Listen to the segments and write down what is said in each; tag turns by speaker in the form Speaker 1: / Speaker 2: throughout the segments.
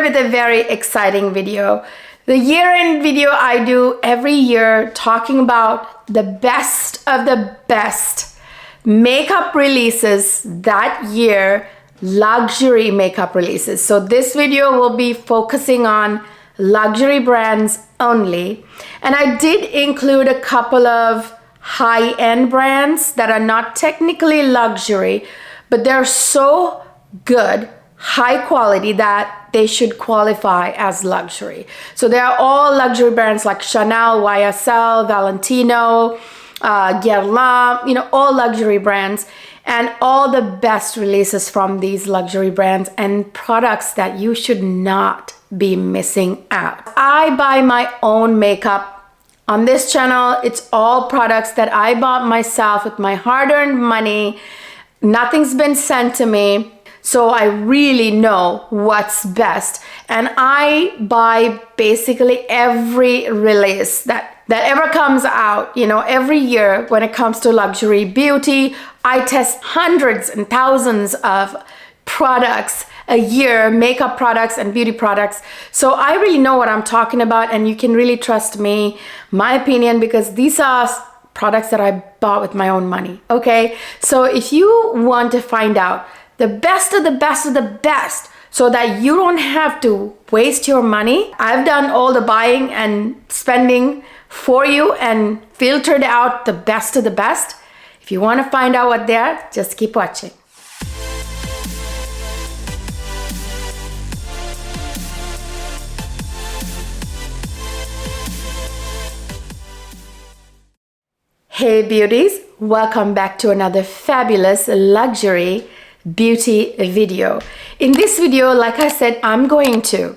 Speaker 1: with a very exciting video. The year-end video I do every year talking about the best of the best makeup releases that year, luxury makeup releases. So this video will be focusing on luxury brands only. And I did include a couple of high-end brands that are not technically luxury, but they're so good, high quality, that they should qualify as luxury. So they are all luxury brands like Chanel, YSL, Valentino, Guerlain, you know, all luxury brands, and all the best releases from these luxury brands and products that you should not be missing out. I buy my own makeup on this channel. It's all products that I bought myself with my hard-earned money. Nothing's been sent to me, so I really know what's best. And I buy basically every release that ever comes out, you know, every year when it comes to luxury beauty. I test hundreds and thousands of products a year, makeup products and beauty products. So I really know what I'm talking about, and you can really trust me, my opinion, because these are products that I bought with my own money, okay? So if you want to find out the best of the best of the best so that you don't have to waste your money, I've done all the buying and spending for you and filtered out the best of the best. If you want to find out what they are, just keep watching. Hey beauties, welcome back to another fabulous luxury beauty video. In this video, like I said, I'm going to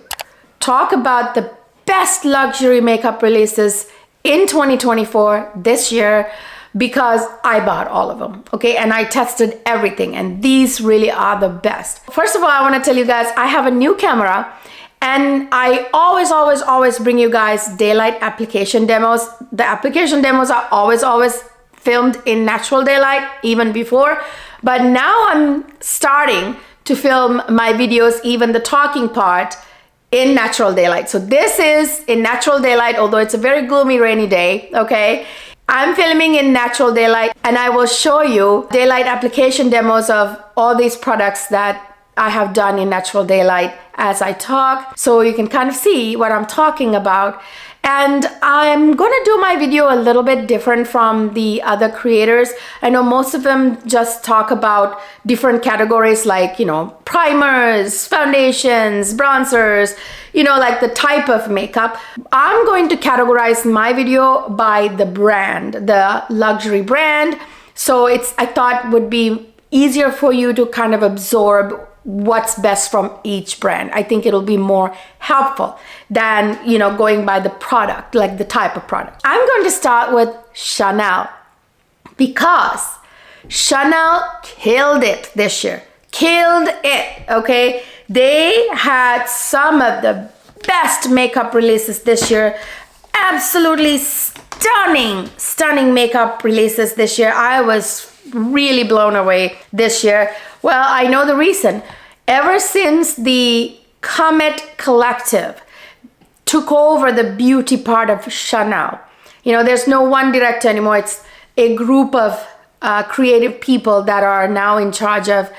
Speaker 1: talk about the best luxury makeup releases in 2024 this year, because I bought all of them, okay? And I tested everything, and these really are the best. First of all, I want to tell you guys, I have a new camera, and I always bring you guys daylight application demos. The application demos are always filmed in natural daylight, even before. But now I'm starting to film my videos, even the talking part, in natural daylight. So this is in natural daylight, although it's a very gloomy, rainy day, okay? I'm filming in natural daylight, and I will show you daylight application demos of all these products that I have done in natural daylight as I talk, so you can kind of see what I'm talking about. And I'm gonna do my video a little bit different from the other creators. I know most of them just talk about different categories like, you know, primers, foundations, bronzers, you know, like the type of makeup. I'm going to categorize my video by the brand, the luxury brand. So I thought would be easier for you to kind of absorb what's best from each brand. I think it'll be more helpful than, you know, going by the product, like the type of product. I'm going to start with Chanel, because Chanel killed it this year. Killed it, okay? They had some of the best makeup releases this year. Absolutely stunning makeup releases this year. I was really blown away this year. Well, I know the reason. Ever since the Comet Collective took over the beauty part of Chanel, you know, there's no one director anymore. It's a group of creative people that are now in charge of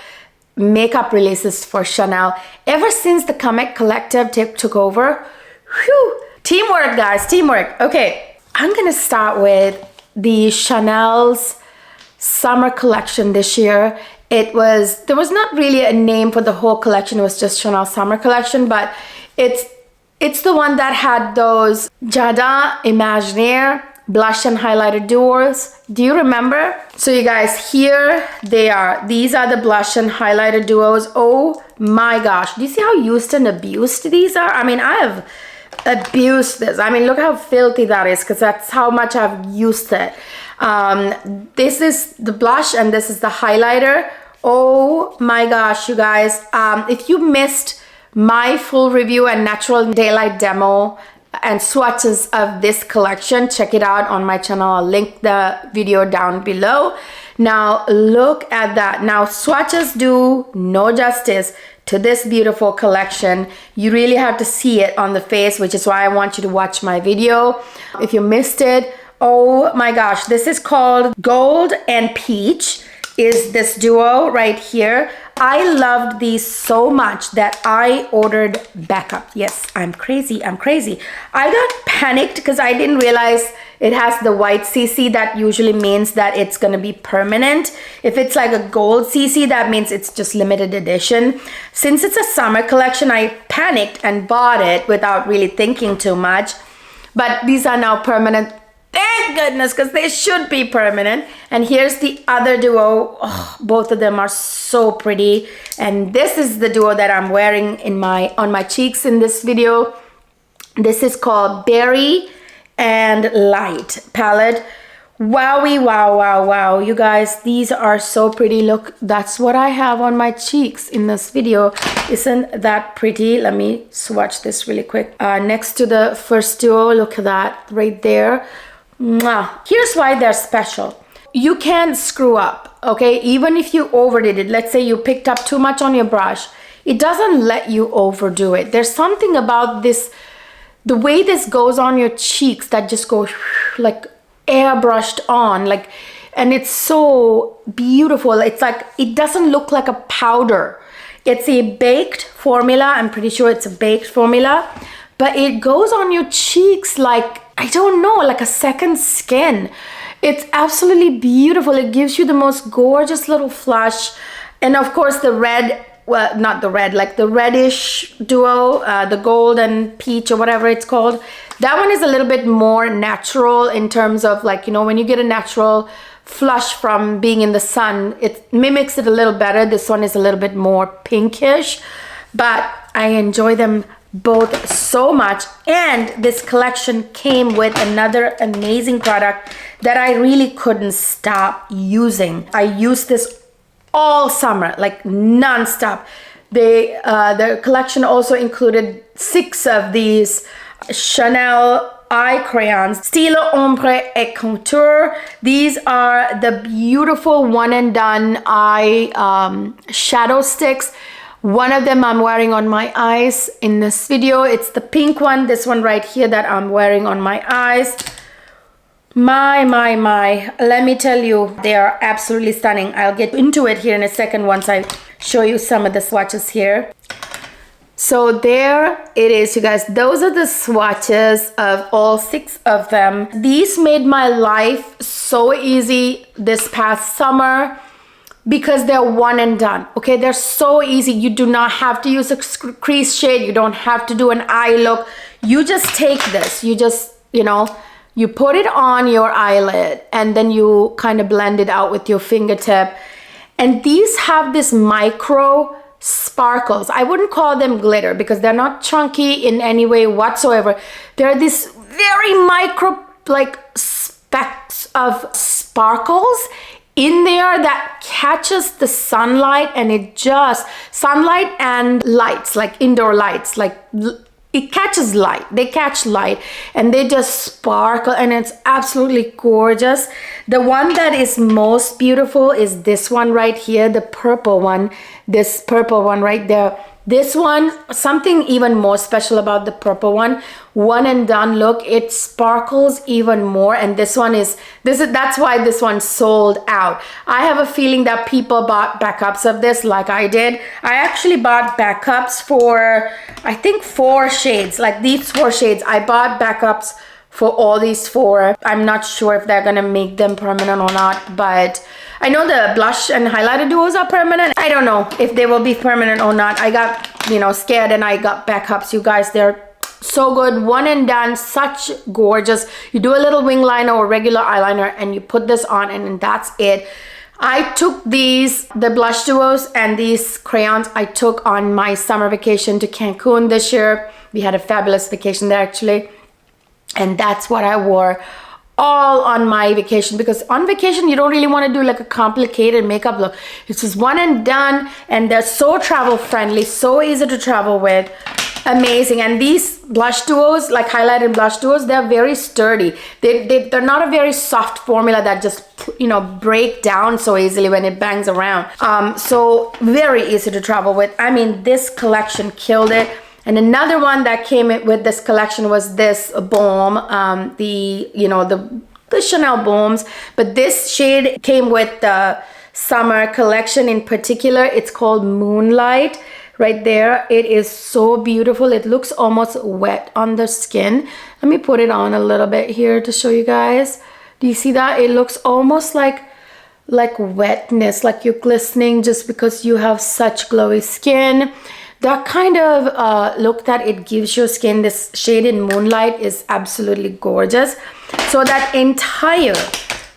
Speaker 1: makeup releases for Chanel. Ever since the Comet Collective took over, whew, teamwork, guys, teamwork. Okay, I'm gonna start with the Chanel's summer collection this year. There was not really a name for the whole collection. It was just Chanel summer collection, but it's the one that had those Jardin Imaginaire blush and highlighter duos. Do you remember? So you guys, here they are. These are the blush and highlighter duos. Oh my gosh. Do you see how used and abused these are? I mean, I have abused this. I mean, look how filthy that is, because that's how much I've used it. This is the blush and this is the highlighter. Oh my gosh, you guys. If you missed my full review and natural daylight demo and swatches of this collection, check it out on my channel. I'll link the video down below. Now look at that. Now swatches do no justice to this beautiful collection. You really have to see it on the face, which is why I want you to watch my video. If you missed it, oh my gosh, this is called Gold and Peach, is this duo right here. I loved these so much that I ordered backup. Yes, I'm crazy. I got panicked because I didn't realize it has the white CC. That usually means that it's gonna be permanent. If it's like a gold CC, that means it's just limited edition. Since it's a summer collection, I panicked and bought it without really thinking too much. But these are now permanent. Thank goodness, because they should be permanent. And here's the other duo. Oh, both of them are so pretty. And this is the duo that I'm wearing on my cheeks in this video. This is called Berry and Light palette. Wowie, wow. You guys, these are so pretty. Look, that's what I have on my cheeks in this video. Isn't that pretty? Let me swatch this really quick. Next to the first duo, look at that right there. Mwah. Here's why they're special. You can't screw up, okay? Even if you overdid it, let's say you picked up too much on your brush, it doesn't let you overdo it. There's something about this, the way this goes on your cheeks that just goes like airbrushed on, like, and it's so beautiful. It's like, it doesn't look like a powder. It's a baked formula. I'm pretty sure it's a baked formula, but it goes on your cheeks like, I don't know, like a second skin. It's absolutely beautiful. It gives you the most gorgeous little flush. And of course the red, well, not the red, like the reddish duo, the gold and peach or whatever it's called. That one is a little bit more natural in terms of, like, you know, when you get a natural flush from being in the sun, it mimics it a little better. This one is a little bit more pinkish, but I enjoy them both so much. And this collection came with another amazing product that I really couldn't stop using. I used this all summer, like non-stop. The collection also included 6 of these Chanel eye crayons, Stylo Ombre et Contour. These are the beautiful one and done eye shadow sticks. One of them I'm wearing on my eyes in this video. It's the pink one, this one right here that I'm wearing on my eyes. My. Let me tell you, they are absolutely stunning. I'll get into it here in a second once I show you some of the swatches here. So there it is, you guys. Those are the swatches of all 6 of them. These made my life so easy this past summer, because they're one and done, okay? They're so easy. You do not have to use a crease shade. You don't have to do an eye look. You just take this, you just, you know, you put it on your eyelid and then you kind of blend it out with your fingertip. And these have this micro sparkles. I wouldn't call them glitter because they're not chunky in any way whatsoever. They're this very micro, like, specks of sparkles in there that catches the sunlight, and it just, sunlight and lights, like indoor lights, like it catches light. They catch light and they just sparkle, and it's absolutely gorgeous. The one that is most beautiful is this one right here, the purple one, this purple one right there. This one, something even more special about the purple one and done look, it sparkles even more. And that's why this one sold out. I have a feeling that people bought backups of this like I did. I actually bought backups for, I think, 4 shades, like these 4 shades. I bought backups for all these 4. I'm not sure if they're gonna make them permanent or not, but I know the blush and highlighter duos are permanent. I don't know if they will be permanent or not. I got, you know, scared and I got backups. You guys, they're so good, one and done, such gorgeous. You do a little wing liner or regular eyeliner and you put this on and that's it. I took these, the blush duos and these crayons, I took on my summer vacation to Cancun this year. We had a fabulous vacation there actually. And that's what I wore all on my vacation, because on vacation you don't really want to do like a complicated makeup look. It's just one and done, and they're so travel friendly, so easy to travel with. amazing. And these blush duos, like highlighted blush duos, they're very sturdy. They're not a very soft formula that just, you know, break down so easily when it bangs around. So very easy to travel with. I mean, this collection killed it. And another one that came with this collection was this Baume, the Chanel Baumes, but this shade came with the summer collection in particular. It's called Moonlight. Right there, it is so beautiful. It looks almost wet on the skin. Let me put it on a little bit here to show you guys. Do you see that? It looks almost like wetness, like you're glistening just because you have such glowy skin. That kind of look that it gives your skin, this shade in Moonlight, is absolutely gorgeous. So that entire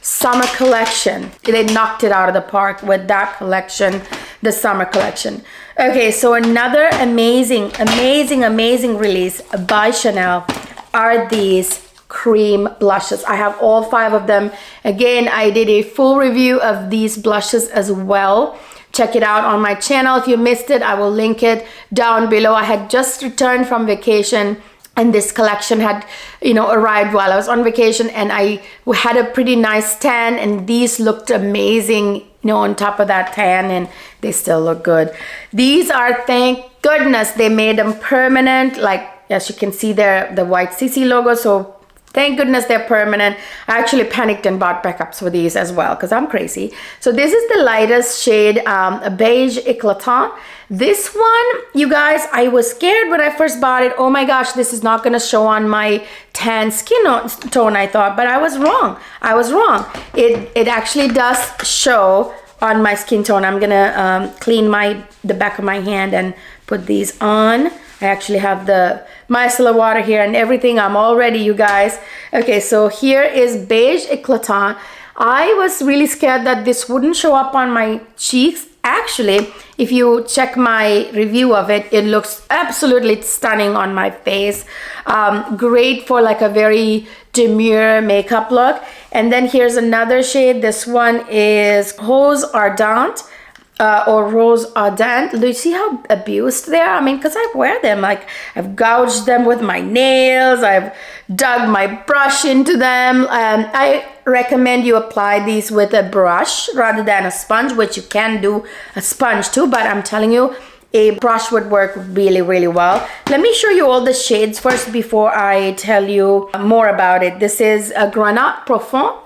Speaker 1: summer collection, they knocked it out of the park with that collection, the summer collection. Okay, so another amazing release by Chanel are these cream blushes. I have all 5 of them. Again, I did a full review of these blushes as well. Check it out on my channel. If you missed it, I will link it down below. I had just returned from vacation and this collection had, you know, arrived while I was on vacation, and I had a pretty nice tan, and these looked amazing, you know, on top of that tan, and they still look good. These are, thank goodness, they made them permanent. Like, as you can see there, the white CC logo, so thank goodness they're permanent. I actually panicked and bought backups for these as well because I'm crazy. So this is the lightest shade, a beige éclatant. This one, you guys, I was scared when I first bought it. Oh my gosh, this is not gonna show on my tan skin tone, I thought, but I was wrong. I was wrong. It actually does show on my skin tone. I'm gonna clean the back of my hand and put these on. I actually have the micellar water here and everything. I'm all ready, you guys. Okay, so here is beige éclatant. I was really scared that this wouldn't show up on my cheeks. Actually, if you check my review of it, it looks absolutely stunning on my face. Great for like a very demure makeup look. And then here's another shade. This one is Rose Ardente. Or Rose Ardente. Do you see how abused they are? I mean, because I wear them, like I've gouged them with my nails, I've dug my brush into them. I recommend you apply these with a brush rather than a sponge, which you can do a sponge too, but I'm telling you, a brush would work really, really well. Let me show you all the shades first before I tell you more about it. This is a Granat Profond.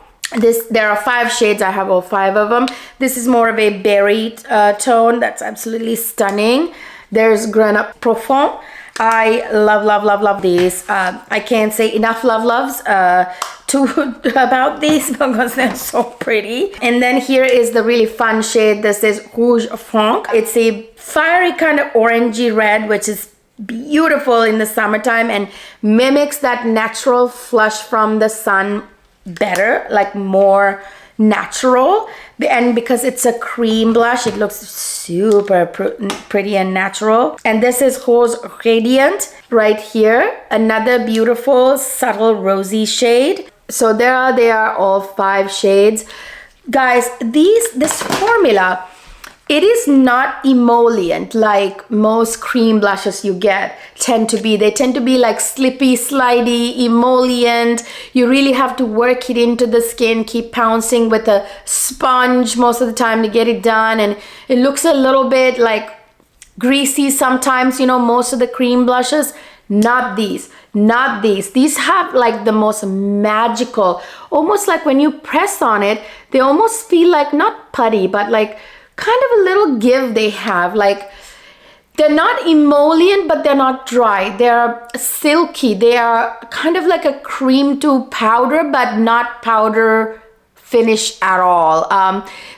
Speaker 1: There are 5 shades. I have all 5 of them. This is more of a berry tone that's absolutely stunning. There's Granat Profond. I love these. I can't say enough loves about these because they're so pretty. And then here is the really fun shade. This is Rouge Franc. It's a fiery kind of orangey red, which is beautiful in the summertime and mimics that natural flush from the sun better, like more natural. And because it's a cream blush, it looks super pretty and natural. And this is Rose Radiant right here, another beautiful subtle rosy shade. So there they are, all 5 shades, guys. This formula, it is not emollient like most cream blushes you get tend to be. They tend to be like slippy, slidey, emollient. You really have to work it into the skin, keep pouncing with a sponge most of the time to get it done. And it looks a little bit like greasy sometimes, you know, most of the cream blushes. Not these, not these. These have like the most magical, almost like when you press on it, they almost feel like not putty, but like kind of a little give they have. Like they're not emollient, but they're not dry. They're silky. They are kind of like a cream to powder, but not powder finish at all.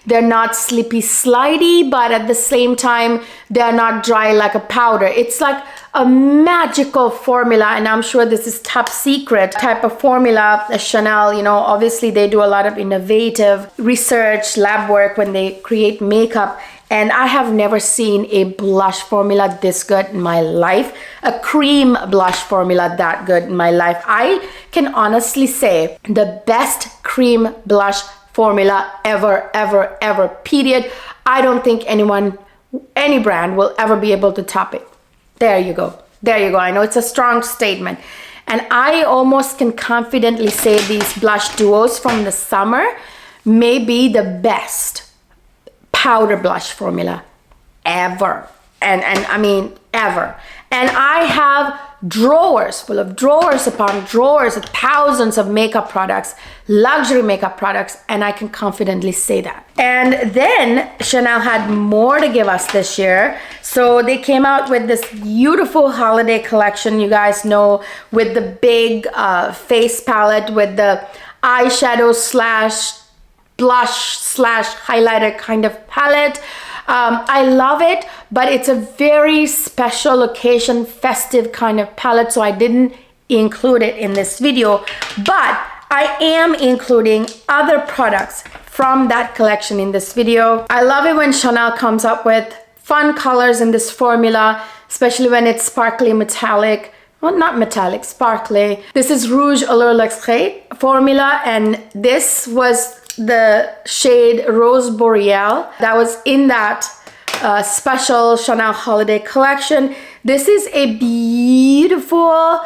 Speaker 1: They're not slippy slidey, but at the same time they're not dry like a powder. It's like a magical formula, and I'm sure this is top secret type of formula. Chanel, you know, obviously they do a lot of innovative research, lab work when they create makeup, and I have never seen a blush formula this good in my life, a cream blush formula that good in my life. I can honestly say the best cream blush formula ever, period. I don't think any brand will ever be able to top it. There you go. There you go. I know it's a strong statement. And I almost can confidently say these blush duos from the summer may be the best powder blush formula ever. And I mean, ever. And I have drawers full of drawers upon drawers of thousands of makeup products, luxury makeup products, and I can confidently say that. And then Chanel had more to give us this year. So they came out with this beautiful holiday collection, you guys know, with the big face palette, with the eyeshadow slash blush slash highlighter kind of palette. I love it, but it's a very special occasion, festive kind of palette, so I didn't include it in this video, but I am including other products from that collection in this video. I love it when Chanel comes up with fun colors in this formula, especially when it's sparkly metallic. Well, not metallic, sparkly. This is Rouge Allure Luxe formula, and this was the shade Rose Boreal that was in that special Chanel holiday collection. This is a beautiful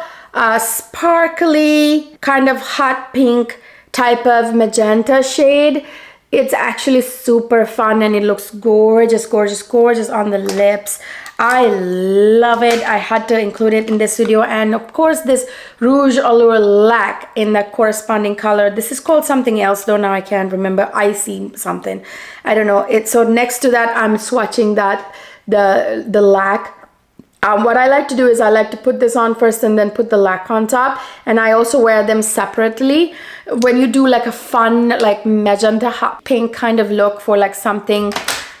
Speaker 1: sparkly kind of hot pink type of magenta shade. It's actually super fun and it looks gorgeous, gorgeous, gorgeous on the lips. I love it. I had to include it in this video. And of course this Rouge Allure Lac in the corresponding color. This is called something else though, now I can't remember. Icy something, I don't know. So next to that I'm swatching that the lac. What I like to do is I like to put this on first and then put the lac on top, and I also wear them separately. When you do like a fun like magenta hot pink kind of look for like something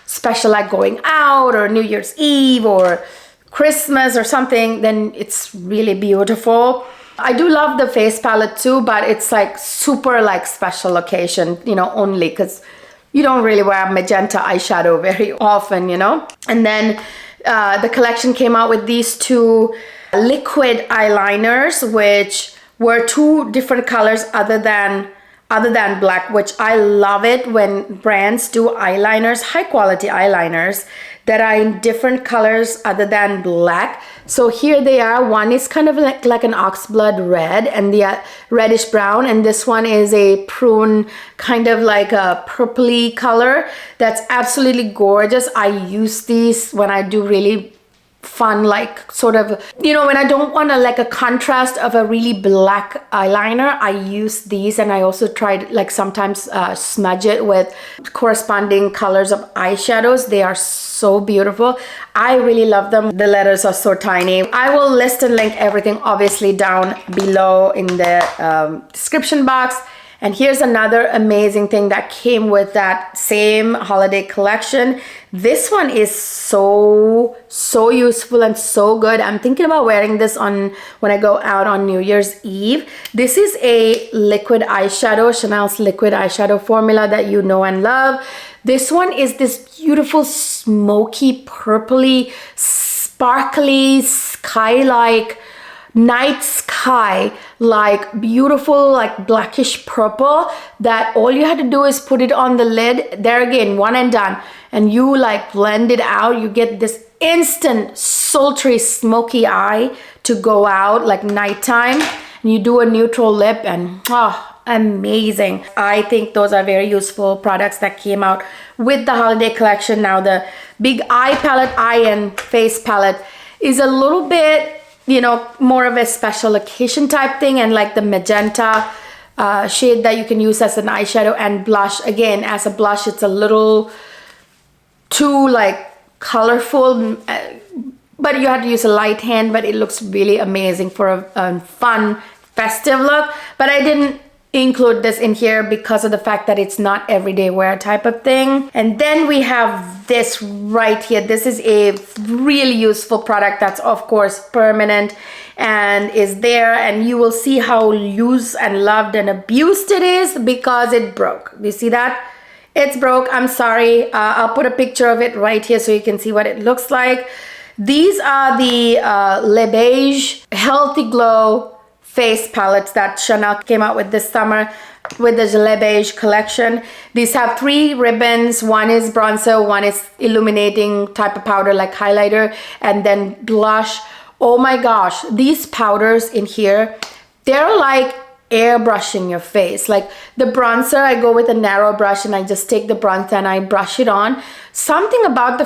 Speaker 1: special like going out or New Year's Eve or Christmas or something, then it's really beautiful. I do love the face palette too, but it's like super like special occasion, you know, only because you don't really wear magenta eyeshadow very often, you know. And then the collection came out with these two liquid eyeliners, which were two different colors other than black, which I love it when brands do eyeliners, high quality eyeliners that are in different colors other than black. So here they are. One is kind of like an oxblood red and the reddish brown, and this one is a prune kind of like a purpley color that's absolutely gorgeous. I use these when I do really fun, like sort of, you know, when I don't want like a contrast of a really black eyeliner, I use these. And I also tried like sometimes smudge it with corresponding colors of eyeshadows. They are so beautiful. I really love them. The letters are so tiny. I will list and link everything obviously down below in the description box. And here's another amazing thing that came with that same holiday collection. This one is so useful and so good. I'm thinking about wearing this on when I go out on New Year's Eve. This is a liquid eyeshadow, Chanel's liquid eyeshadow formula that you know and love. This one is this beautiful smoky, purpley, sparkly, sky-like, night sky, like beautiful like blackish purple, that all you had to do is put it on the lid. There again, one and done, and you like blend it out. You get this instant sultry smoky eye to go out like nighttime, and you do a neutral lip and amazing. I think those are very useful products that came out with the holiday collection. Now the big eye palette, eye and face palette is a little bit, you know, more of a special occasion type thing, and like the magenta shade that you can use as an eyeshadow and blush. Again, as a blush, it's a little too like colorful, but you have to use a light hand, but it looks really amazing for a fun festive look. But I didn't include this in here because of the fact that it's not everyday wear type of thing. And then we have this right here. This is a really useful product that's of course permanent and is there, and you will see how used and loved and abused it is because it broke. Do you see that? It's broke. I'm sorry. I'll put a picture of it right here so you can see what it looks like. These are the Le Beige Healthy Glow face palettes that Chanel came out with this summer with the Le Beige collection. These have 3 ribbons. One is bronzer, one is illuminating type of powder like highlighter, and then blush. Oh my gosh, these powders in here, they're like airbrushing your face. Like the bronzer, I go with a narrow brush and I just take the bronzer and I brush it on. Something about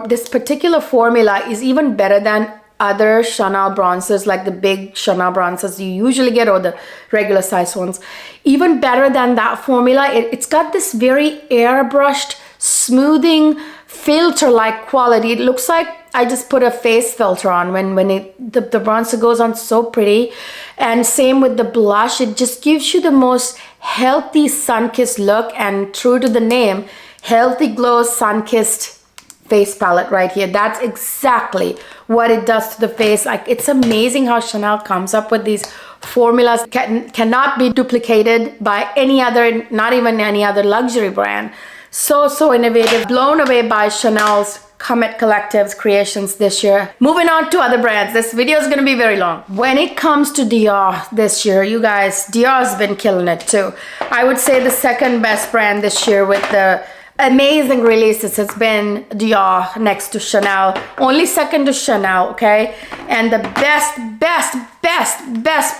Speaker 1: this particular formula is even better than other Chanel bronzers, like the big Chanel bronzers you usually get, or the regular size ones. Even better than that formula, it's got this very airbrushed, smoothing, filter-like quality. It looks like I just put a face filter on when the bronzer goes on, so pretty. And same with the blush, it just gives you the most healthy sun-kissed look, and true to the name, healthy glow sun-kissed face palette right here. That's exactly what it does to the face. Like, it's amazing how Chanel comes up with these formulas. Cannot be duplicated by any other, not even any other luxury brand. So innovative. Blown away by Chanel's Comet Collective's creations this year. Moving on to other brands. This video is going to be very long. When it comes to Dior this year, you guys, Dior's been killing it too. I would say the second best brand this year with the amazing releases has been Dior next to Chanel. Only second to Chanel, okay? And the best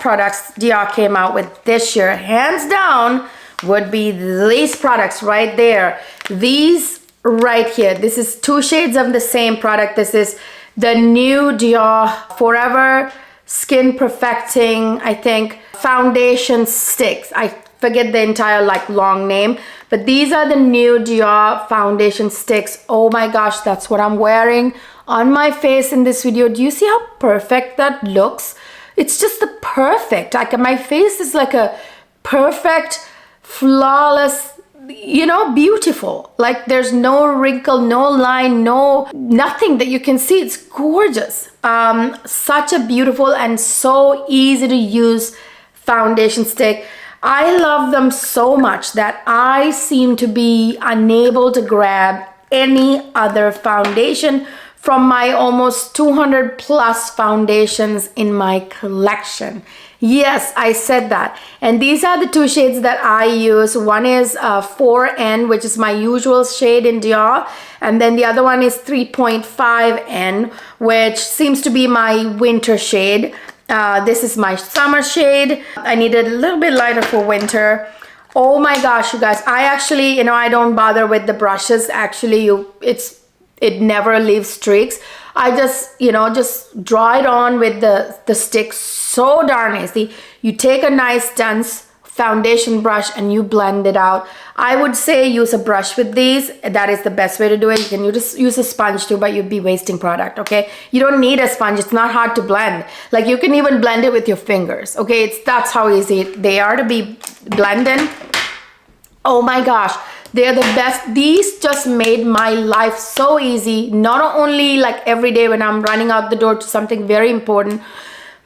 Speaker 1: products Dior came out with this year, hands down, would be these products right there. These right here. This is 2 shades of the same product. This is the new Dior Forever Skin Perfecting, I think, foundation sticks. I forget the entire like long name, but these are the new Dior foundation sticks. Oh my gosh, that's what I'm wearing on my face in this video. Do you see how perfect that looks? It's just the perfect, like my face is like a perfect, flawless, you know, beautiful. Like there's no wrinkle, no line, nothing that you can see. It's gorgeous. Such a beautiful and so easy to use foundation stick. I love them so much that I seem to be unable to grab any other foundation from my almost 200 plus foundations in my collection. Yes, I said that. And these are the 2 shades that I use. One is 4N, which is my usual shade in Dior. And then the other one is 3.5N, which seems to be my winter shade. This is my summer shade. I needed a little bit lighter for winter. Oh my gosh, you guys, I actually, you know, I don't bother with the brushes. Actually, it never leaves streaks. I just, you know, just draw it on with the stick. So darn easy. You take a nice dense foundation brush and you blend it out. I would say use a brush with these. That is the best way to do it. You can just use a sponge too, but you'd be wasting product, okay? You don't need a sponge. It's not hard to blend. Like you can even blend it with your fingers, okay? That's how easy they are to be blending. Oh my gosh, they're the best. These just made my life so easy. Not only like every day when I'm running out the door to something very important,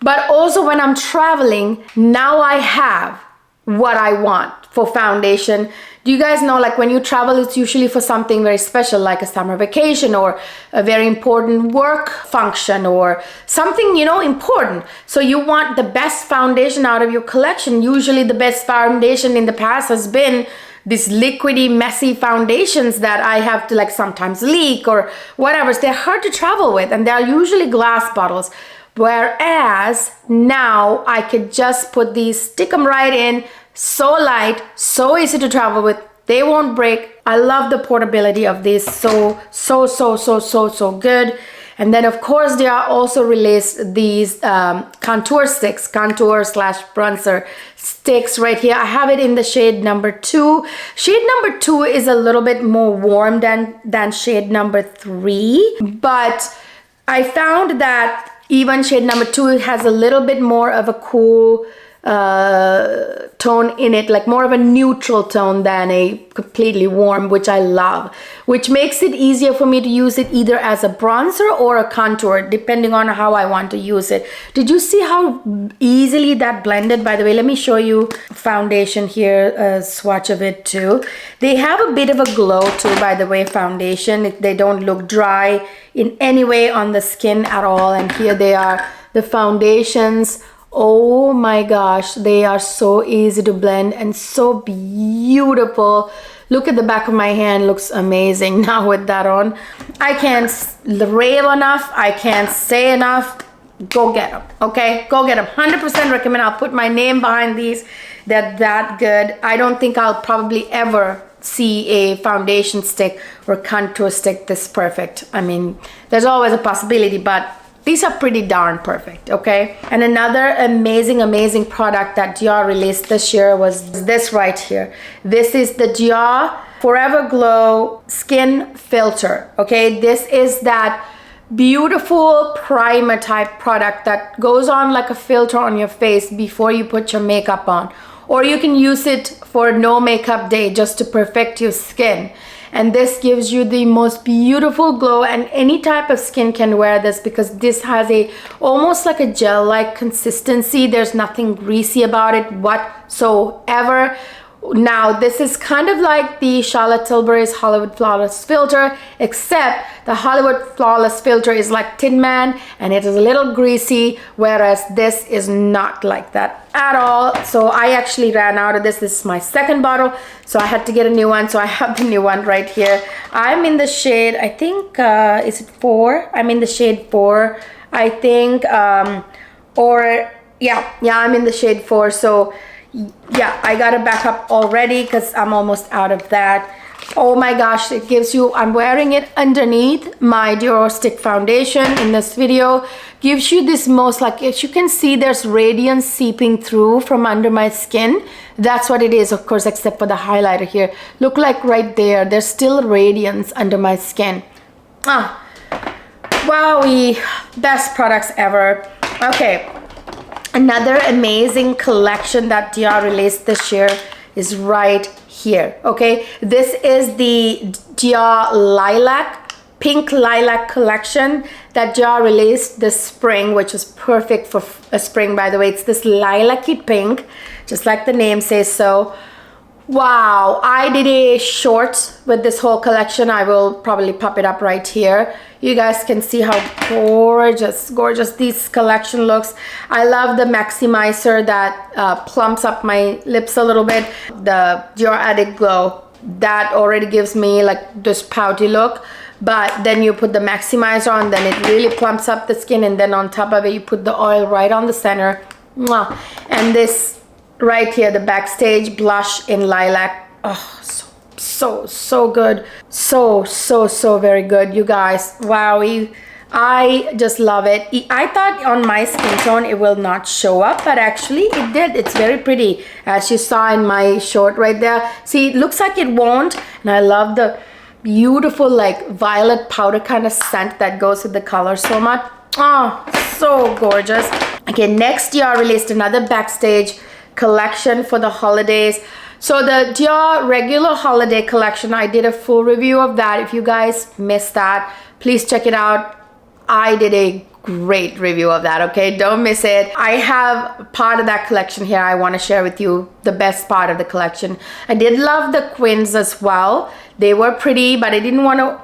Speaker 1: but also when I'm traveling. Now I have what I want for foundation. Do you guys know, like when you travel, it's usually for something very special, like a summer vacation or a very important work function or something, you know, important. So you want the best foundation out of your collection. Usually the best foundation in the past has been these liquidy, messy foundations that I have to like sometimes leak or whatever. So they're hard to travel with, and they're usually glass bottles. Whereas now I could just put these, stick them right in, so light, so easy to travel with. They won't break. I love the portability of these. So good. And then of course they are also released these contour sticks, contour slash bronzer sticks right here. I have it in the shade number 2. Shade number 2 is a little bit more warm than shade number 3, but I found that even shade number 2 has a little bit more of a cool tone in it, like more of a neutral tone than a completely warm, which I love, which makes it easier for me to use it either as a bronzer or a contour, depending on how I want to use it. Did you see how easily that blended? By the way, let me show you foundation here, a swatch of it too. They have a bit of a glow too, by the way, foundation. They don't look dry in any way on the skin at all. And here they are, the foundations. Oh my gosh, they are so easy to blend and so beautiful. Look at the back of my hand, looks amazing now with that on. I can't rave enough, I can't say enough. go get them, okay? Go get them. 100% recommend. I'll put my name behind these. They're that good. I don't think I'll probably ever see a foundation stick or contour stick this perfect. I mean, there's always a possibility, but these are pretty darn perfect, okay? And another amazing product that Dior released this year was this right here. This is the Dior Forever Glow Skin Filter, okay? This is that beautiful primer type product that goes on like a filter on your face before you put your makeup on. Or you can use it for no makeup day just to perfect your skin. And this gives you the most beautiful glow, and any type of skin can wear this because this has a almost like a gel-like consistency. There's nothing greasy about it whatsoever. Now this is kind of like the Charlotte Tilbury's Hollywood Flawless Filter, except the Hollywood Flawless Filter is like Tin Man and it is a little greasy, whereas this is not like that at all. So I actually ran out of this. This is my second bottle, so I had to get a new one. So I have the new one right here. I'm in the shade, I think, is it 4? I'm in the shade 4, I think, or yeah, I'm in the shade 4. So yeah, I gotta back up already because I'm almost out of that. Oh my gosh, it gives you, I'm wearing it underneath my Dior Stick Foundation in this video. Gives you this most, like, as you can see, there's radiance seeping through from under my skin. That's what it is, of course, except for the highlighter here. Look, like right there, there's still radiance under my skin. Wowie, best products ever. Okay. Another amazing collection that Dior released this year is right here, okay? This is the Dior Lilac, Pink Lilac collection that Dior released this spring, which was perfect for a spring, by the way. It's this lilac-y pink, just like the name says so. Wow, I did a short with this whole collection. I will probably pop it up right here. You guys can see how gorgeous this collection looks. I love the maximizer that plumps up my lips a little bit. The Dior Addict Glow, that already gives me like this pouty look. But then you put the maximizer on, then it really plumps up the skin, and then on top of it you put the oil right on the center. Mwah. And this right here, the Backstage blush in lilac. Oh, so good. So very good, you guys. Wow, I just love it. I thought on my skin tone it will not show up, but actually it did. It's very pretty, as you saw in my short right there. See, it looks like it won't, and I love the beautiful like violet powder kind of scent that goes with the color so much. Oh, so gorgeous. Okay, next Dior released another Backstage collection for the holidays. So the Dior regular holiday collection, I did a full review of that. If you guys missed that, please check it out. I did a great review of that, okay? Don't miss it. I have part of that collection here. I want to share with you the best part of the collection. I did love the quints as well. They were pretty, but I didn't want to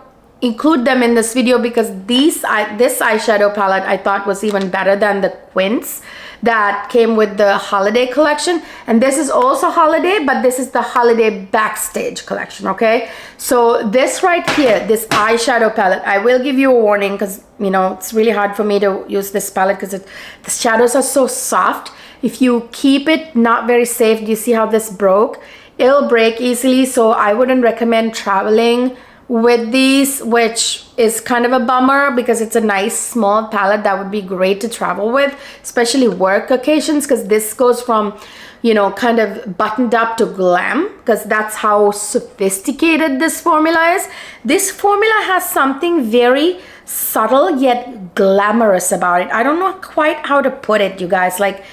Speaker 1: include them in this video because this eyeshadow palette I thought was even better than the quints that came with the holiday collection. And this is also holiday, but this is the holiday Backstage collection, okay? So this right here, this eyeshadow palette, I will give you a warning because, you know, it's really hard for me to use this palette because the shadows are so soft. If you keep it not very safe, do you see how this broke? It'll break easily, so I wouldn't recommend traveling with these, which is kind of a bummer because it's a nice small palette that would be great to travel with, especially work occasions, because this goes from, you know, kind of buttoned up to glam, because that's how sophisticated this formula is. This formula has something very subtle yet glamorous about it. I don't know quite how to put it, you guys. Like,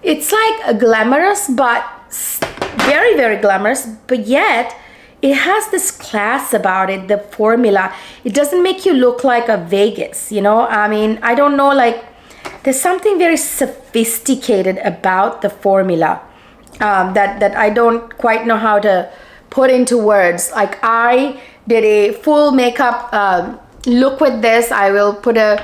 Speaker 1: it's like a glamorous, but very glamorous, but yet it has this class about it, the formula. It doesn't make you look like a Vegas, you know? I mean, I don't know, like, there's something very sophisticated about the formula that I don't quite know how to put into words. Like, I did a full makeup look with this. I will put a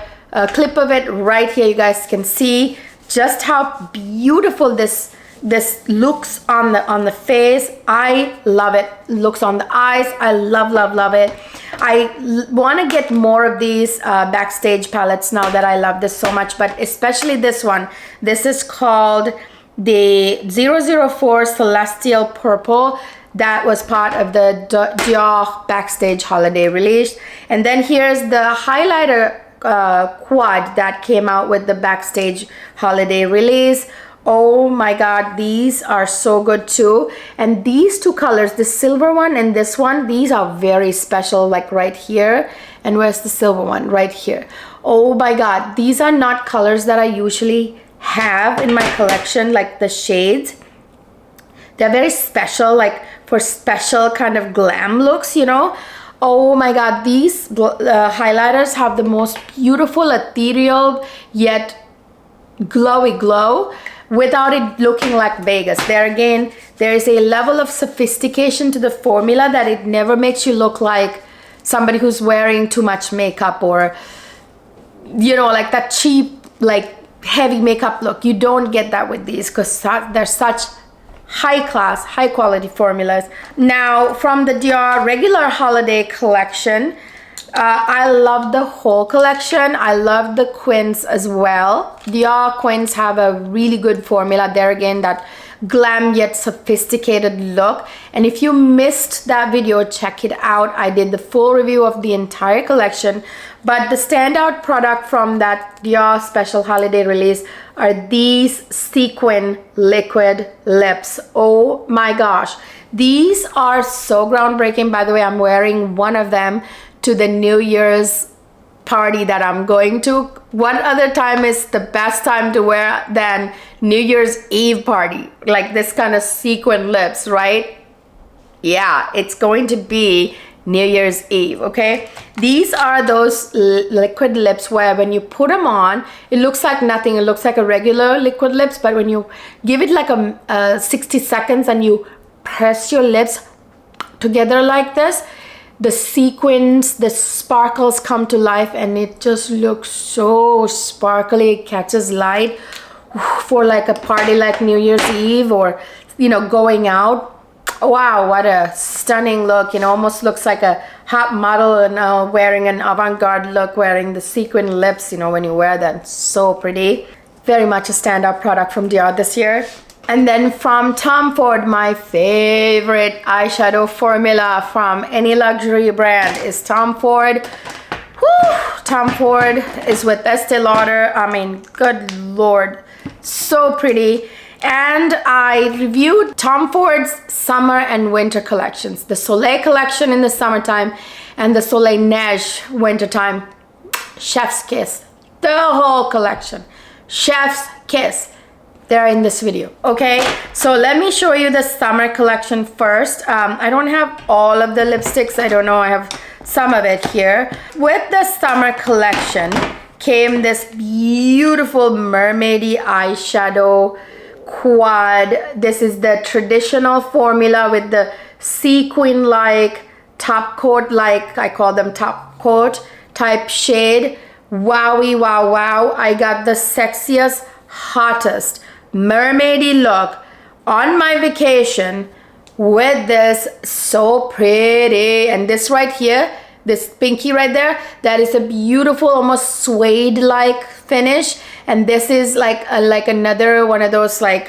Speaker 1: clip of it right here. You guys can see just how beautiful this this looks on the face. I love it. Looks on the eyes. I love it. I want to get more of these Backstage palettes now that I love this so much, but especially this one. This is called the 004 Celestial Purple. That was part of the Dior Backstage holiday release. And then here's the highlighter quad that came out with the Backstage holiday release. Oh my god, these are so good too. And these two colors, the silver one and this one, these are very special, like right here. And where's the silver one? Right here. Oh my god, these are not colors that I usually have in my collection, like the shades. They're very special, like for special kind of glam looks, you know. Oh my god, these highlighters have the most beautiful ethereal yet glowy glow without it looking like BEIGES. There again, there is a level of sophistication to the formula that it never makes you look like somebody who's wearing too much makeup, or you know, like that cheap, like heavy makeup look. You don't get that with these because they're such high class, high quality formulas. Now from the Dior regular holiday collection, I love the whole collection. I love the quints as well. Dior quints have a really good formula. There again, that glam yet sophisticated look. And if you missed that video, check it out. I did the full review of the entire collection. But the standout product from that Dior special holiday release are these sequin liquid lips. Oh my gosh. These are so groundbreaking. By the way, I'm wearing one of them to the New Year's party that I'm going to. What other time is the best time to wear than New Year's Eve party? Like this kind of sequin lips, right? Yeah, it's going to be New Year's Eve, okay? These are those liquid lips where when you put them on, it looks like nothing. It looks like a regular liquid lips, but when you give it like a 60 seconds and you press your lips together like this, the sequins, the sparkles come to life, and it just looks so sparkly. It catches light for like a party like New Year's Eve, or you know, going out. Wow, what a stunning look. You know, almost looks like a hot model and wearing an avant-garde look, wearing the sequin lips, you know, when you wear them. So pretty. Very much a standout product from Dior this year. And then from Tom Ford, my favorite eyeshadow formula from any luxury brand is Tom Ford. Whew, Tom Ford is with Estee Lauder. I mean, good lord, so pretty. And I reviewed Tom Ford's summer and winter collections. The Soleil collection in the summertime and the Soleil Neige wintertime. Chef's kiss. The whole collection. Chef's kiss. They're in this video, okay? So let me show you the summer collection first. I don't have all of the lipsticks. I don't know, I have some of it here. With the summer collection came this beautiful mermaidy eyeshadow quad. This is the traditional formula with the sequin-like top coat, like I call them top coat type shade. Wowie, wow, wow. I got the sexiest, hottest mermaidy look on my vacation with this. So pretty. And this right here, this pinky right there, that is a beautiful almost suede like finish. And this is like another one of those like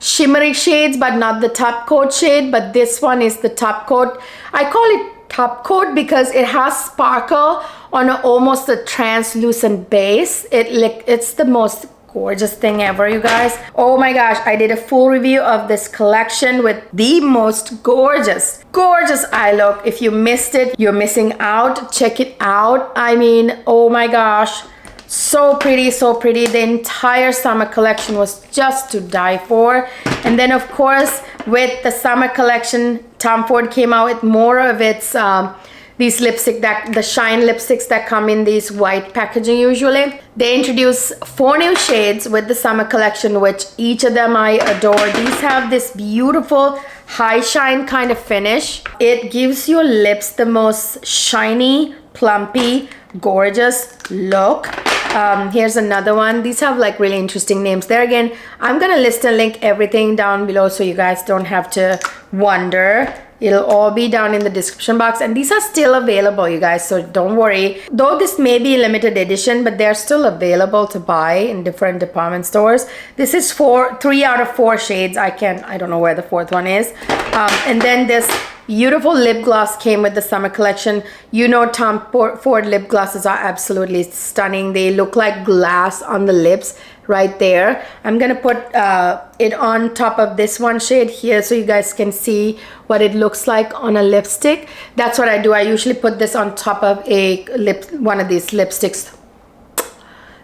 Speaker 1: shimmery shades, but not the top coat shade, but this one is the top coat. I call it top coat because it has sparkle on almost a translucent base. It's the most gorgeous thing ever, you guys. Oh my gosh, I did a full review of this collection with the most gorgeous eye look. If you missed it, you're missing out. Check it out. I mean, oh my gosh, so pretty, so pretty. The entire summer collection was just to die for. And then of course, with the summer collection, Tom Ford came out with more of its these lipstick, the shine lipsticks that come in these white packaging usually. They introduced 4 new shades with the summer collection, which each of them I adore. These have this beautiful high shine kind of finish. It gives your lips the most shiny, plumpy, gorgeous look. Here's another one. These have like really interesting names. There again, I'm gonna list and link everything down below so you guys don't have to wonder. It'll all be down in the description box, and these are still available, you guys, so don't worry. Though this may be limited edition, but they're still available to buy in different department stores. This is 3 out of 4 shades. I don't know where the 4th one is. And then this beautiful lip gloss came with the summer collection. You know, Tom Ford lip glosses are absolutely stunning. They look like glass on the lips right there. I'm gonna put it on top of this one shade here so you guys can see what it looks like on a lipstick. That's what I do. I usually put this on top of one of these lipsticks.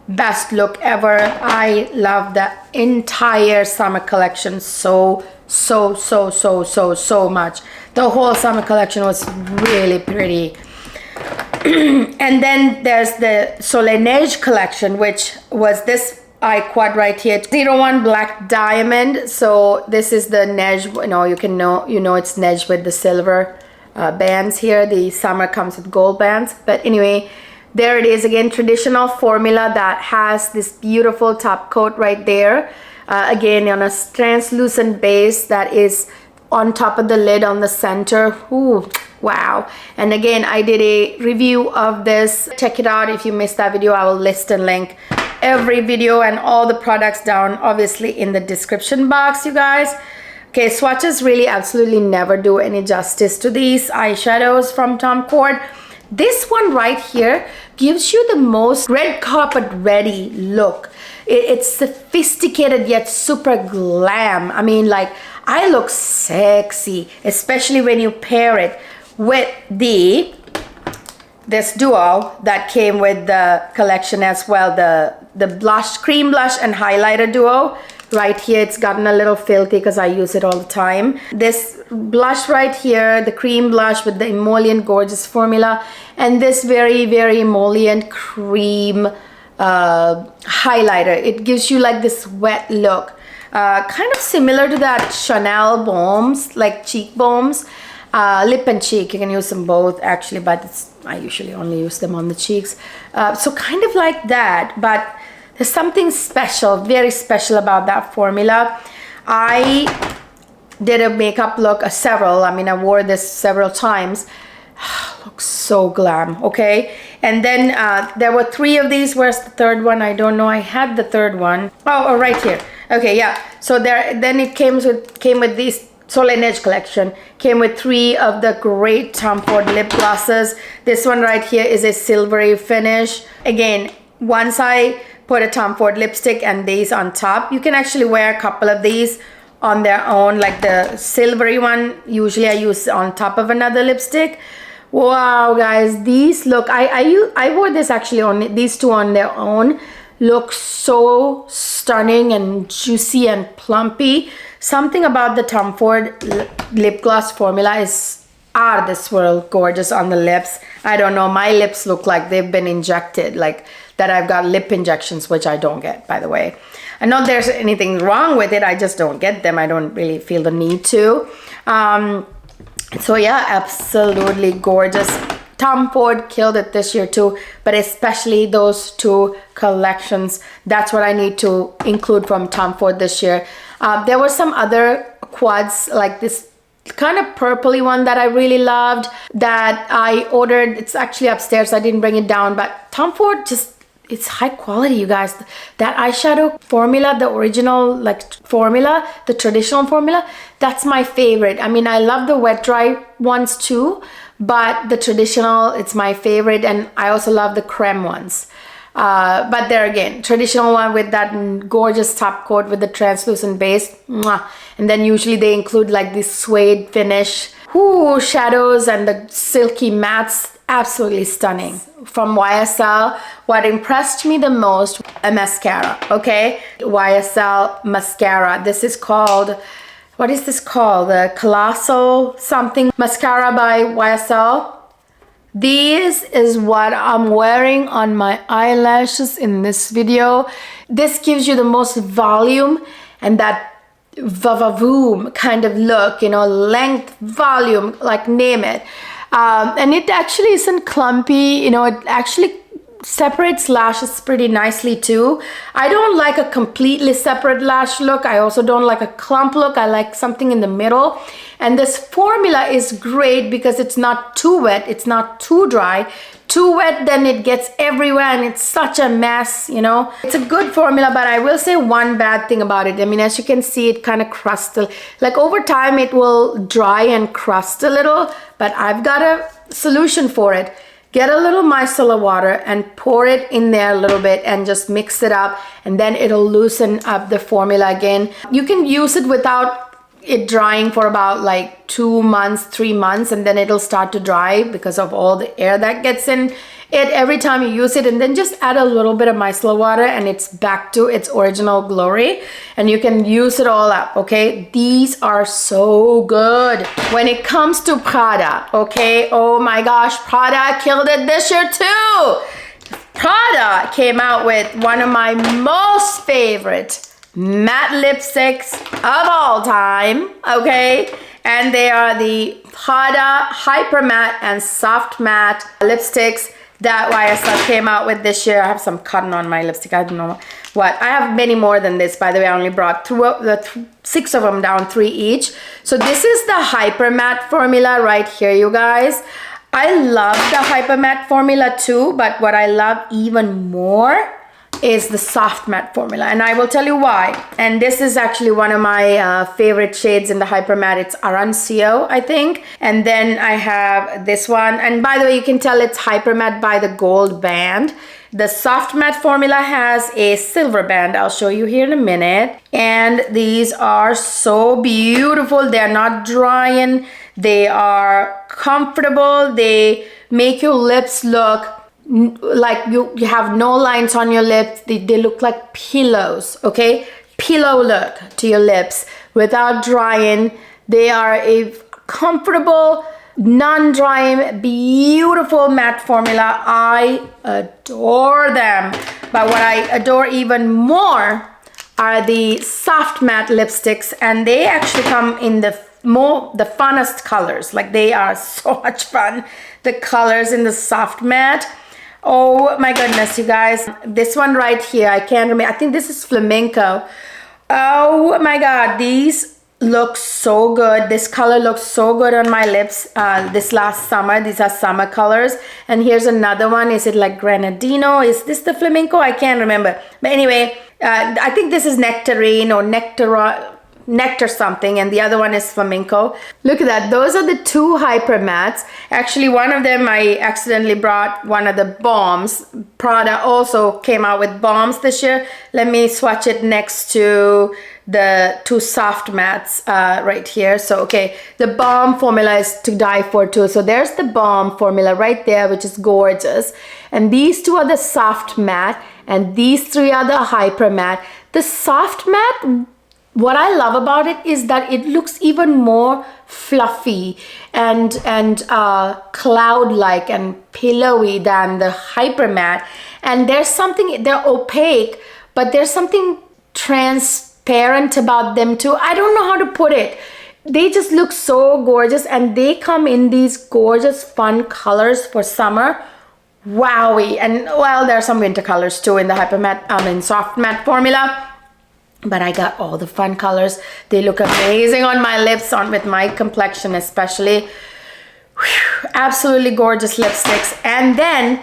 Speaker 1: Best look ever. I love the entire summer collection so much. The whole summer collection was really pretty. And then there's the Soleil collection, which was this eye quad right here, 01 black diamond. So this is the neige. You know it's neige with the silver bands here. The summer comes with gold bands, but anyway, there it is again. Traditional formula that has this beautiful top coat right there, again on a translucent base that is on top of the lid on the center. Ooh, wow. And again, I did a review of this. Check it out. If you missed that video, I will list and link every video and all the products down obviously in the description box, you guys. Okay, swatches really absolutely never do any justice to these eyeshadows from Tom Ford. This one right here gives you the most red carpet ready look. It's sophisticated yet super glam. I mean, like, I look sexy, especially when you pair it with this duo that came with the collection as well, the blush, cream blush and highlighter duo. Right here, it's gotten a little filthy because I use it all the time. This blush right here, the cream blush with the emollient gorgeous formula, and this very emollient cream highlighter. It gives you like this wet look, kind of similar to that Chanel Baumes, like cheek Baumes. Lip and cheek, you can use them both actually, but I usually only use them on the cheeks. So kind of like that, but there's something special, very special about that formula. I did a makeup look, I wore this several times. Looks so glam, okay? And then there were 3 of these. Where's the 3rd one? I don't know. I had the 3rd one. Oh, right here. Okay, yeah. So then it came with these Soleil collection. Came with 3 of the great Tom Ford lip glosses. This one right here is a silvery finish. Again, once I put a Tom Ford lipstick and these on top, you can actually wear a couple of these on their own. Like the silvery one, usually I use on top of another lipstick. Wow, guys, these look, I wore this actually on these 2 on their own. Look so stunning and juicy and plumpy. Something about the Tom Ford lip gloss formula is out of this world gorgeous on the lips. I don't know, my lips look like they've been injected, like that I've got lip injections, which I don't get, by the way. And not there's anything wrong with it, I just don't get them. I don't really feel the need to. So yeah, absolutely gorgeous. Tom Ford killed it this year too, but especially those 2 collections. That's what I need to include from Tom Ford this year. There were some other quads, like this kind of purpley one that I really loved that I ordered. It's actually upstairs. I didn't bring it down, but Tom Ford just, it's high quality, you guys. That eyeshadow formula, the original like formula, the traditional formula, that's my favorite. I mean, I love the wet dry ones too, but the traditional, it's my favorite. And I also love the creme ones. But there again, traditional one with that gorgeous top coat with the translucent base. Mwah. And then usually they include like this suede finish. Ooh, shadows and the silky mattes. Absolutely stunning. From YSL, what impressed me the most, a mascara, okay? YSL mascara. This is called, what is this called? The Colossal something mascara by YSL. This is what I'm wearing on my eyelashes in this video. This gives you the most volume and that va-va-voom kind of look, you know, length, volume, like name it. And it actually isn't clumpy, you know, it actually separates lashes pretty nicely too. I don't like a completely separate lash look. I also don't like a clump look. I like something in the middle. And this formula is great because it's not too wet, it's not too dry. Too wet, then it gets everywhere and it's such a mess, you know. It's a good formula, but I will say one bad thing about it. I mean, as you can see, it kind of crusts, like over time it will dry and crust a little, but I've got a solution for it. Get a little micellar water and pour it in there a little bit and just mix it up, and then it'll loosen up the formula again. You can use it without it drying for about like 2 months, 3 months, and then it'll start to dry because of all the air that gets in it every time you use it. And then just add a little bit of micellar water and it's back to its original glory, and you can use it all up. Okay, these are so good. When it comes to Prada, okay, oh my gosh, Prada killed it this year too. Prada came out with one of my most favorite matte lipsticks of all time, okay, and they are the Prada Hyper Matte and Soft Matte lipsticks that YSL came out with this year. I have some cotton on my lipstick, I don't know what. I have many more than this, by the way. I only brought 6 of them down, 3 each. So this is the Hyper Matte formula right here, you guys. I love the Hyper Matte formula too, but what I love even more is the soft matte formula, and I will tell you why. And this is actually one of my favorite shades in the Hyper Matte. It's Arancio, I think. And then I have this one, and by the way, you can tell it's Hyper Matte by the gold band. The soft matte formula has a silver band. I'll show you here in a minute. And these are so beautiful. They're not drying. They are comfortable. They make your lips look like you have no lines on your lips. They look like pillows, okay? Pillow look to your lips without drying. They are a comfortable, non-drying, beautiful matte formula. I adore them. But what I adore even more are the soft matte lipsticks, and they actually come in the funnest colors. Like, they are so much fun. The colors in the soft matte, oh my goodness, you guys. This one right here, I can't remember. I think this is Flamenco. Oh my God, these look so good. This color looks so good on my lips this last summer. These are summer colors. And here's another one. Is it like Grenadino? Is this the Flamenco? I can't remember. But anyway, I think this is Nectarine or Nectar something, and the other one is Flamenco. Look at that. Those are the 2 Hyper Mattes. Actually, one of them I accidentally brought one of the Baumes. Prada also came out with Baumes this year. Let me swatch it next to the 2 soft mattes right here. So okay, the Baume formula is to die for too. So there's the Baume formula right there, which is gorgeous. And these 2 are the soft matte, and these 3 are the Hyper Matte. The soft matte, what I love about it is that it looks even more fluffy and cloud-like and pillowy than the Hyper Matte. And there's something, they're opaque, but there's something transparent about them too. I don't know how to put it. They just look so gorgeous, and they come in these gorgeous fun colors for summer. Wowie. And well, there are some winter colors too in the Hyper Matte, in soft matte formula. But I got all the fun colors. They look amazing on my lips, with my complexion especially. Whew, absolutely gorgeous lipsticks. And then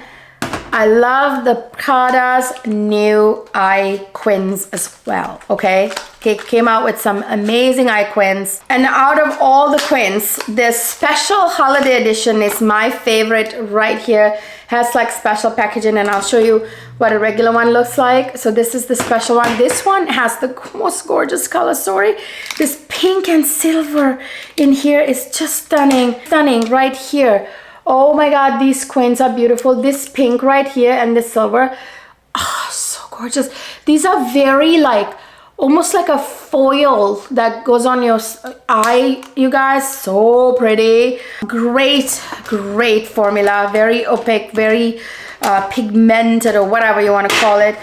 Speaker 1: I love the Prada's new eye quints as well, okay? It came out with some amazing eye quints. And out of all the quints, the special holiday edition is my favorite right here. Has like special packaging, and I'll show you what a regular one looks like. So this is the special one. This one has the most gorgeous color story. This pink and silver in here is just stunning. Stunning right here. Oh my God, these quints are beautiful. This pink right here and the silver, oh, so gorgeous. These are very like, almost like a foil that goes on your eye, you guys. So pretty. Great formula. Very opaque, very pigmented, or whatever you want to call it.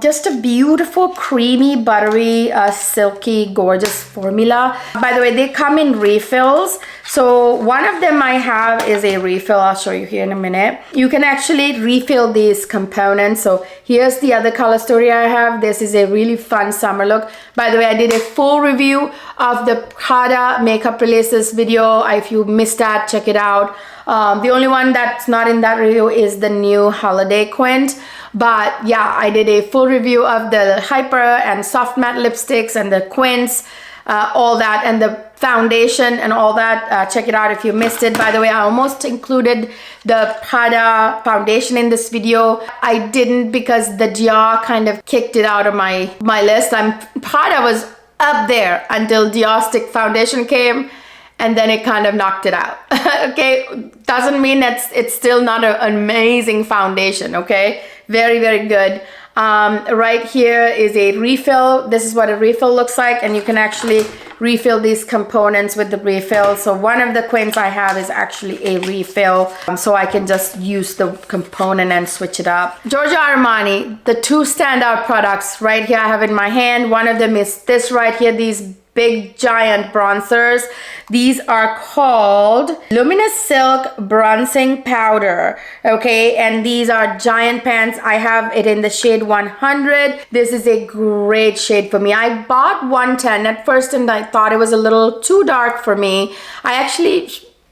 Speaker 1: Just a beautiful, creamy, buttery, silky, gorgeous formula. By the way, they come in refills. So one of them I have is a refill. I'll show you here in a minute. You can actually refill these components. So here's the other color story I have. This is a really fun summer look. By the way, I did a full review of the Prada makeup releases video. If you missed that, check it out. The only one that's not in that review is the new holiday quint. But yeah, I did a full review of the hyper and soft matte lipsticks and the quints, all that, and the foundation and all that. Check it out if you missed it. By the way, I almost included the Prada foundation in this video. I didn't because the Dior kind of kicked it out of my list. Prada was up there until Dior stick foundation came, and then it kind of knocked it out. Okay, doesn't mean that it's still not an amazing foundation. Okay, very, very good. Right here is a refill. This is what a refill looks like, and you can actually refill these components with the refill. So one of the quints I have is actually a refill, so I can just use the component and switch it up. Giorgio Armani, the two standout products right here I have in my hand. One of them is this right here, these big giant bronzers. These are called Luminous Silk Bronzing Powder, okay, and these are giant pans. I have it in the shade 100. This is a great shade for me. I bought 110 at first and I thought it was a little too dark for me. I actually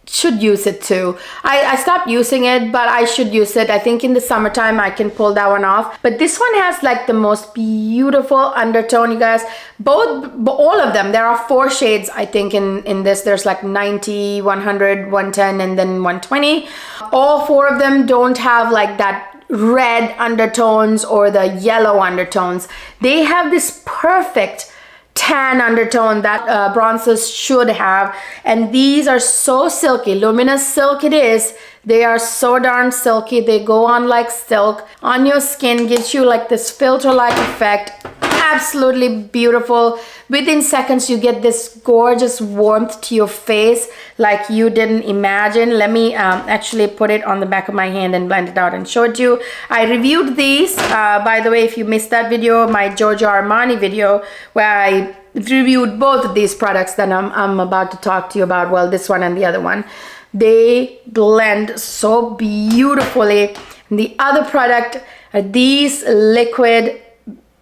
Speaker 1: should use it too. I stopped using it, but I should use it. I think in the summertime I can pull that one off. But this one has like the most beautiful undertone, you guys. All of them. There are 4 shades, I think, in this. There's like 90, 100, 110, and then 120. All 4 of them don't have like that red undertones or the yellow undertones. They have this perfect tan undertone that bronzers should have, and these are so silky. Luminous silk it is. They are so darn silky. They go on like silk on your skin, gives you like this filter like effect. Absolutely beautiful. Within seconds you get this gorgeous warmth to your face like you didn't imagine. Let me actually put it on the back of my hand and blend it out and show it to you. I reviewed these, by the way, if you missed that video, my Giorgio Armani video, where I reviewed both of these products that I'm about to talk to you about. Well, this one and the other one. They blend so beautifully. And the other product are these liquid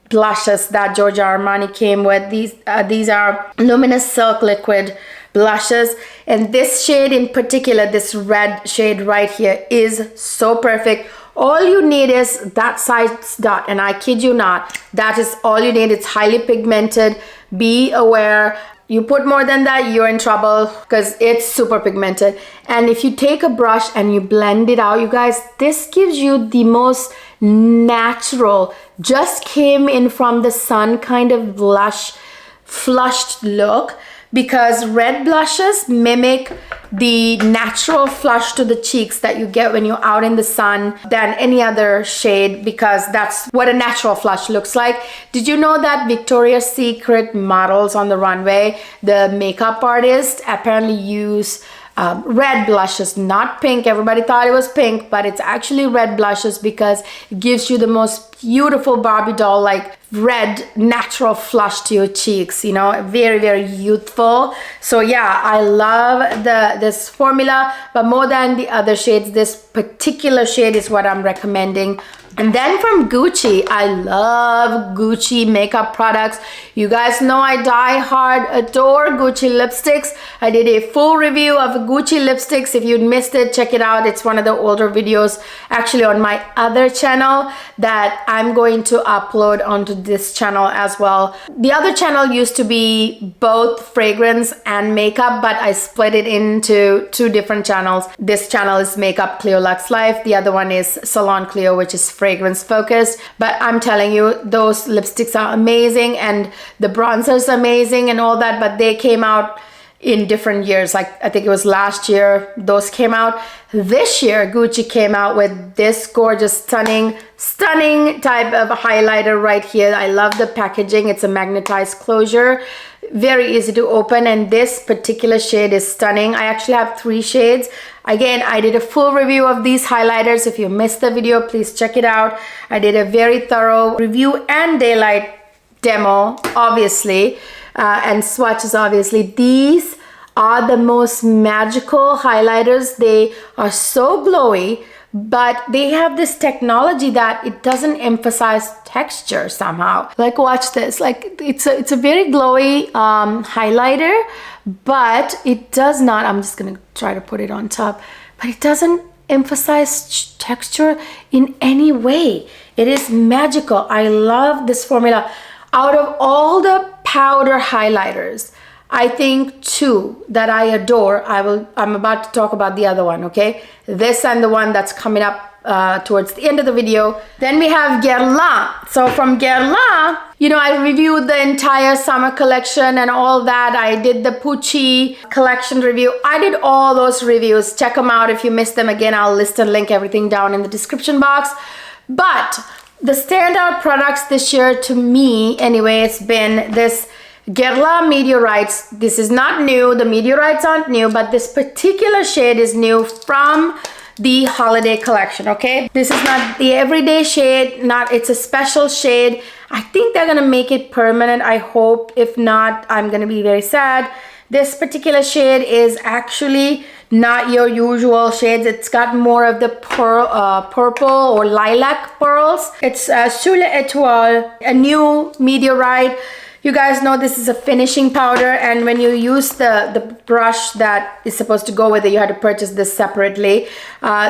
Speaker 1: blushes that Giorgio Armani came with. These are Luminous Silk liquid blushes, and this shade in particular, this red shade right here, is so perfect. All you need is that size dot, and I kid you not, that is all you need. It's highly pigmented. Be aware, you put more than that, you're in trouble because it's super pigmented. And if you take a brush and you blend it out, you guys, this gives you the most natural, just came in from the sun kind of blush, flushed look, because red blushes mimic the natural flush to the cheeks that you get when you're out in the sun than any other shade, because that's what a natural flush looks like. Did you know that Victoria's Secret models on the runway, the makeup artists apparently use red blushes, not pink? Everybody thought it was pink, but it's actually red blushes because it gives you the most beautiful Barbie doll like red natural flush to your cheeks, you know, very, very youthful. So yeah, I love this formula, but more than the other shades, this particular shade is what I'm recommending. And then from Gucci, I love Gucci makeup products. You guys know I die hard adore Gucci lipsticks. I did a full review of Gucci lipsticks. If you missed it, check it out. It's one of the older videos actually on my other channel that I'm going to upload onto this channel as well. The other channel used to be both fragrance and makeup, but I split it into 2 different channels. This channel is Makeup Cleo Luxe Life. The other one is Salon Cleo, which is fragrance focused. But I'm telling you, those lipsticks are amazing and the bronzers amazing and all that, but they came out in different years. Like I think it was last year those came out. This year Gucci came out with this gorgeous stunning type of highlighter right here. I love the packaging. It's a magnetized closure, very easy to open, and this particular shade is stunning. I actually have 3 shades. Again, I did a full review of these highlighters. If you missed the video, please check it out. I did a very thorough review and daylight demo, obviously, and swatches, obviously. These are the most magical highlighters. They are so glowy, but they have this technology that it doesn't emphasize texture somehow. Like, watch this. Like, it's a very glowy highlighter, but it does not, I'm just gonna try to put it on top, but it doesn't emphasize texture in any way. It is magical. I love this formula. Out of all the powder highlighters, I think two that I adore. I'm about to talk about the other one, okay? This and the one that's coming up towards the end of the video. Then we have Guerlain. So from Guerlain, you know, I reviewed the entire summer collection and all that. I did the Pucci collection review. I did all those reviews. Check them out. If you missed them, again, I'll list and link everything down in the description box. But the standout products this year to me, anyway, it's been this Guerlain Meteorites. This is not new. The Meteorites aren't new, but this particular shade is new from the holiday collection, okay? This is not the everyday shade, it's a special shade. I think they're gonna make it permanent, I hope. If not, I'm gonna be very sad. This particular shade is actually not your usual shades. It's got more of the purple or lilac pearls. It's Sur l'Étoile, a new meteorite. You guys know this is a finishing powder, and when you use the brush that is supposed to go with it, you had to purchase this separately.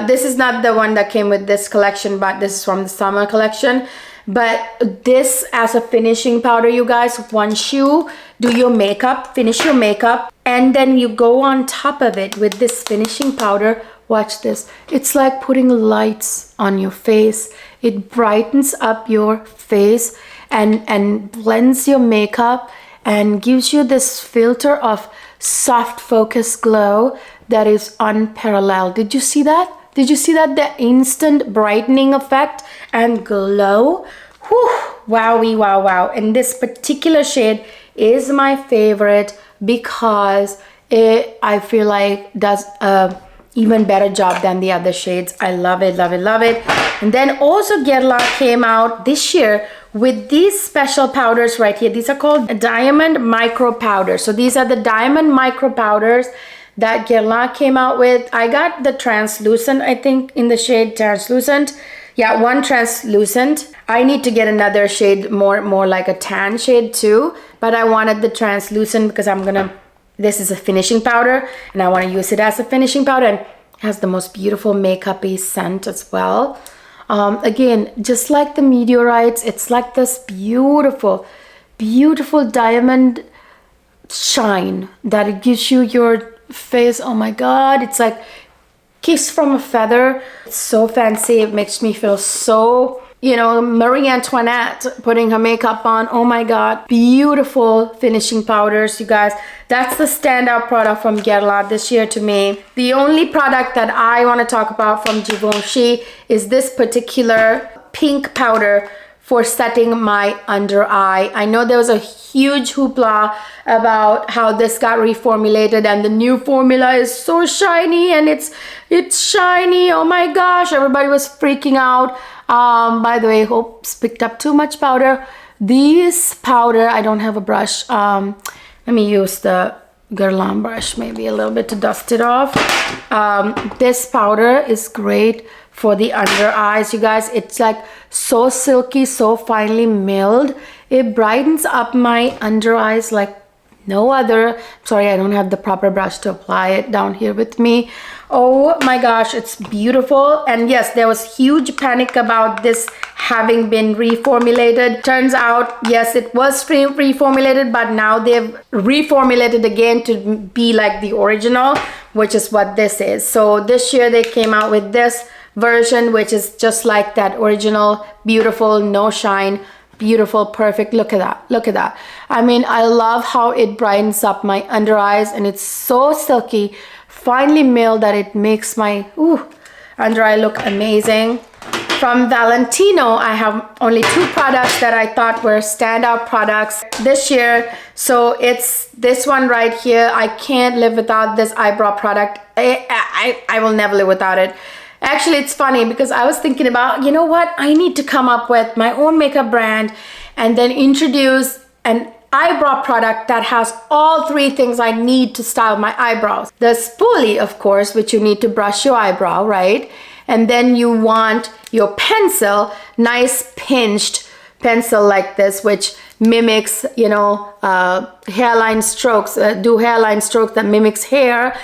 Speaker 1: This is not the one that came with this collection, but this is from the summer collection. But this as a finishing powder, you guys, once you do your makeup, finish your makeup, and then you go on top of it with this finishing powder, watch this. It's like putting lights on your face. It brightens up your face and blends your makeup and gives you this filter of soft focus glow that is unparalleled. Did you see that? Did you see that? The instant brightening effect and glow. Whew, wowie, wow, wow. And this particular shade is my favorite because it, I feel like, does a even better job than the other shades. I love it, love it, love it. And then also Guerlain came out this year with these special powders right here. These are called diamond micro powders. So these are the diamond micro powders that Guerlain came out with. I got the translucent, I think, in the shade translucent. Yeah, one translucent. I need to get another shade more like a tan shade too, but I wanted the translucent because this is a finishing powder and I want to use it as a finishing powder, and it has the most beautiful makeup-y scent as well. Again, just like the meteorites, it's like this beautiful, beautiful diamond shine that it gives you your face. Oh my God, it's like kiss from a feather. It's so fancy. It makes me feel so, you know, Marie Antoinette putting her makeup on. Oh my God, beautiful finishing powders, you guys. That's the standout product from Guerlain this year to me. The only product that I want to talk about from Givenchy is this particular pink powder for setting my under eye. I know there was a huge hoopla about how this got reformulated and the new formula is so shiny and it's shiny. Oh my gosh, everybody was freaking out. By the way, hopes picked up too much powder. This powder, I don't have a brush. Let me use the Guerlain brush maybe a little bit to dust it off. This powder is great for the under eyes, you guys. It's like so silky, so finely milled. It brightens up my under eyes like no other. Sorry, I don't have the proper brush to apply it down here with me. Oh my gosh, it's beautiful. And yes, there was huge panic about this having been reformulated. Turns out, yes, it was reformulated, but now they've reformulated again to be like the original, which is what this is. So this year they came out with this version, which is just like that original, beautiful, no shine, beautiful, perfect. Look at that, look at that. I mean, I love how it brightens up my under eyes, and it's so silky, finely milled, that it makes my under eye look amazing. From Valentino, I have only two products that I thought were standout products this year. So it's this one right here. I can't live without this eyebrow product. I will never live without it. Actually, it's funny because I was thinking about, you know what, I need to come up with my own makeup brand and then introduce an eyebrow product that has all three things I need to style my eyebrows. The spoolie, of course, which you need to brush your eyebrow, right? And then you want your pencil, nice pinched pencil like this, which mimics, you know, hairline strokes, do hairline strokes that mimics hair.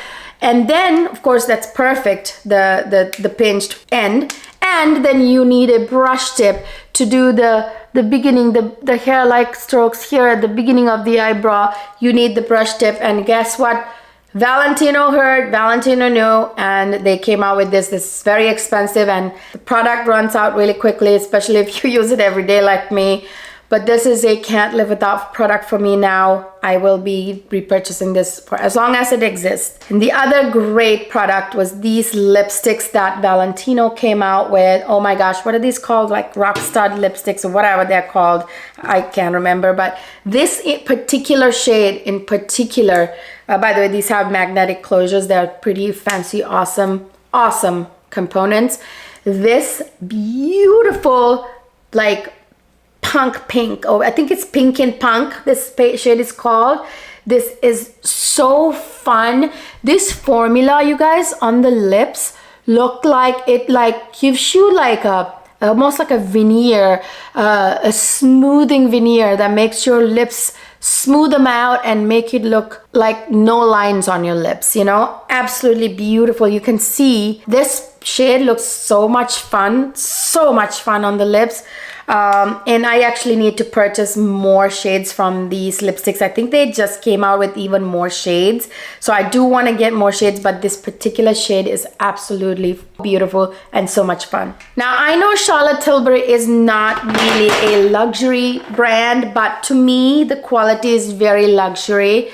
Speaker 1: And then, of course, that's perfect, the pinched end. And then you need a brush tip to do the beginning, the hair-like strokes here at the beginning of the eyebrow. You need the brush tip, and guess what? Valentino heard, Valentino knew, and they came out with this. This is very expensive, and the product runs out really quickly, especially if you use it every day like me. But this is a can't live without product for me now. I will be repurchasing this for as long as it exists. And the other great product was these lipsticks that Valentino came out with. Oh my gosh, what are these called? Like rock stud lipsticks or whatever they're called. I can't remember. But this particular shade in particular, by the way, these have magnetic closures. They're pretty fancy, awesome components. This beautiful, like, punk pink, oh, I think it's pink and punk, this shade is called. This is so fun. This formula, you guys, on the lips look like it like gives you like a almost like a veneer, a smoothing veneer that makes your lips smooth them out and make it look like no lines on your lips, you know. Absolutely beautiful. You can see this shade looks so much fun on the lips. And I actually need to purchase more shades from these lipsticks. I think they just came out with even more shades. So I do want to get more shades, but this particular shade is absolutely beautiful and so much fun. Now, I know Charlotte Tilbury is not really a luxury brand, but to me, the quality is very luxury.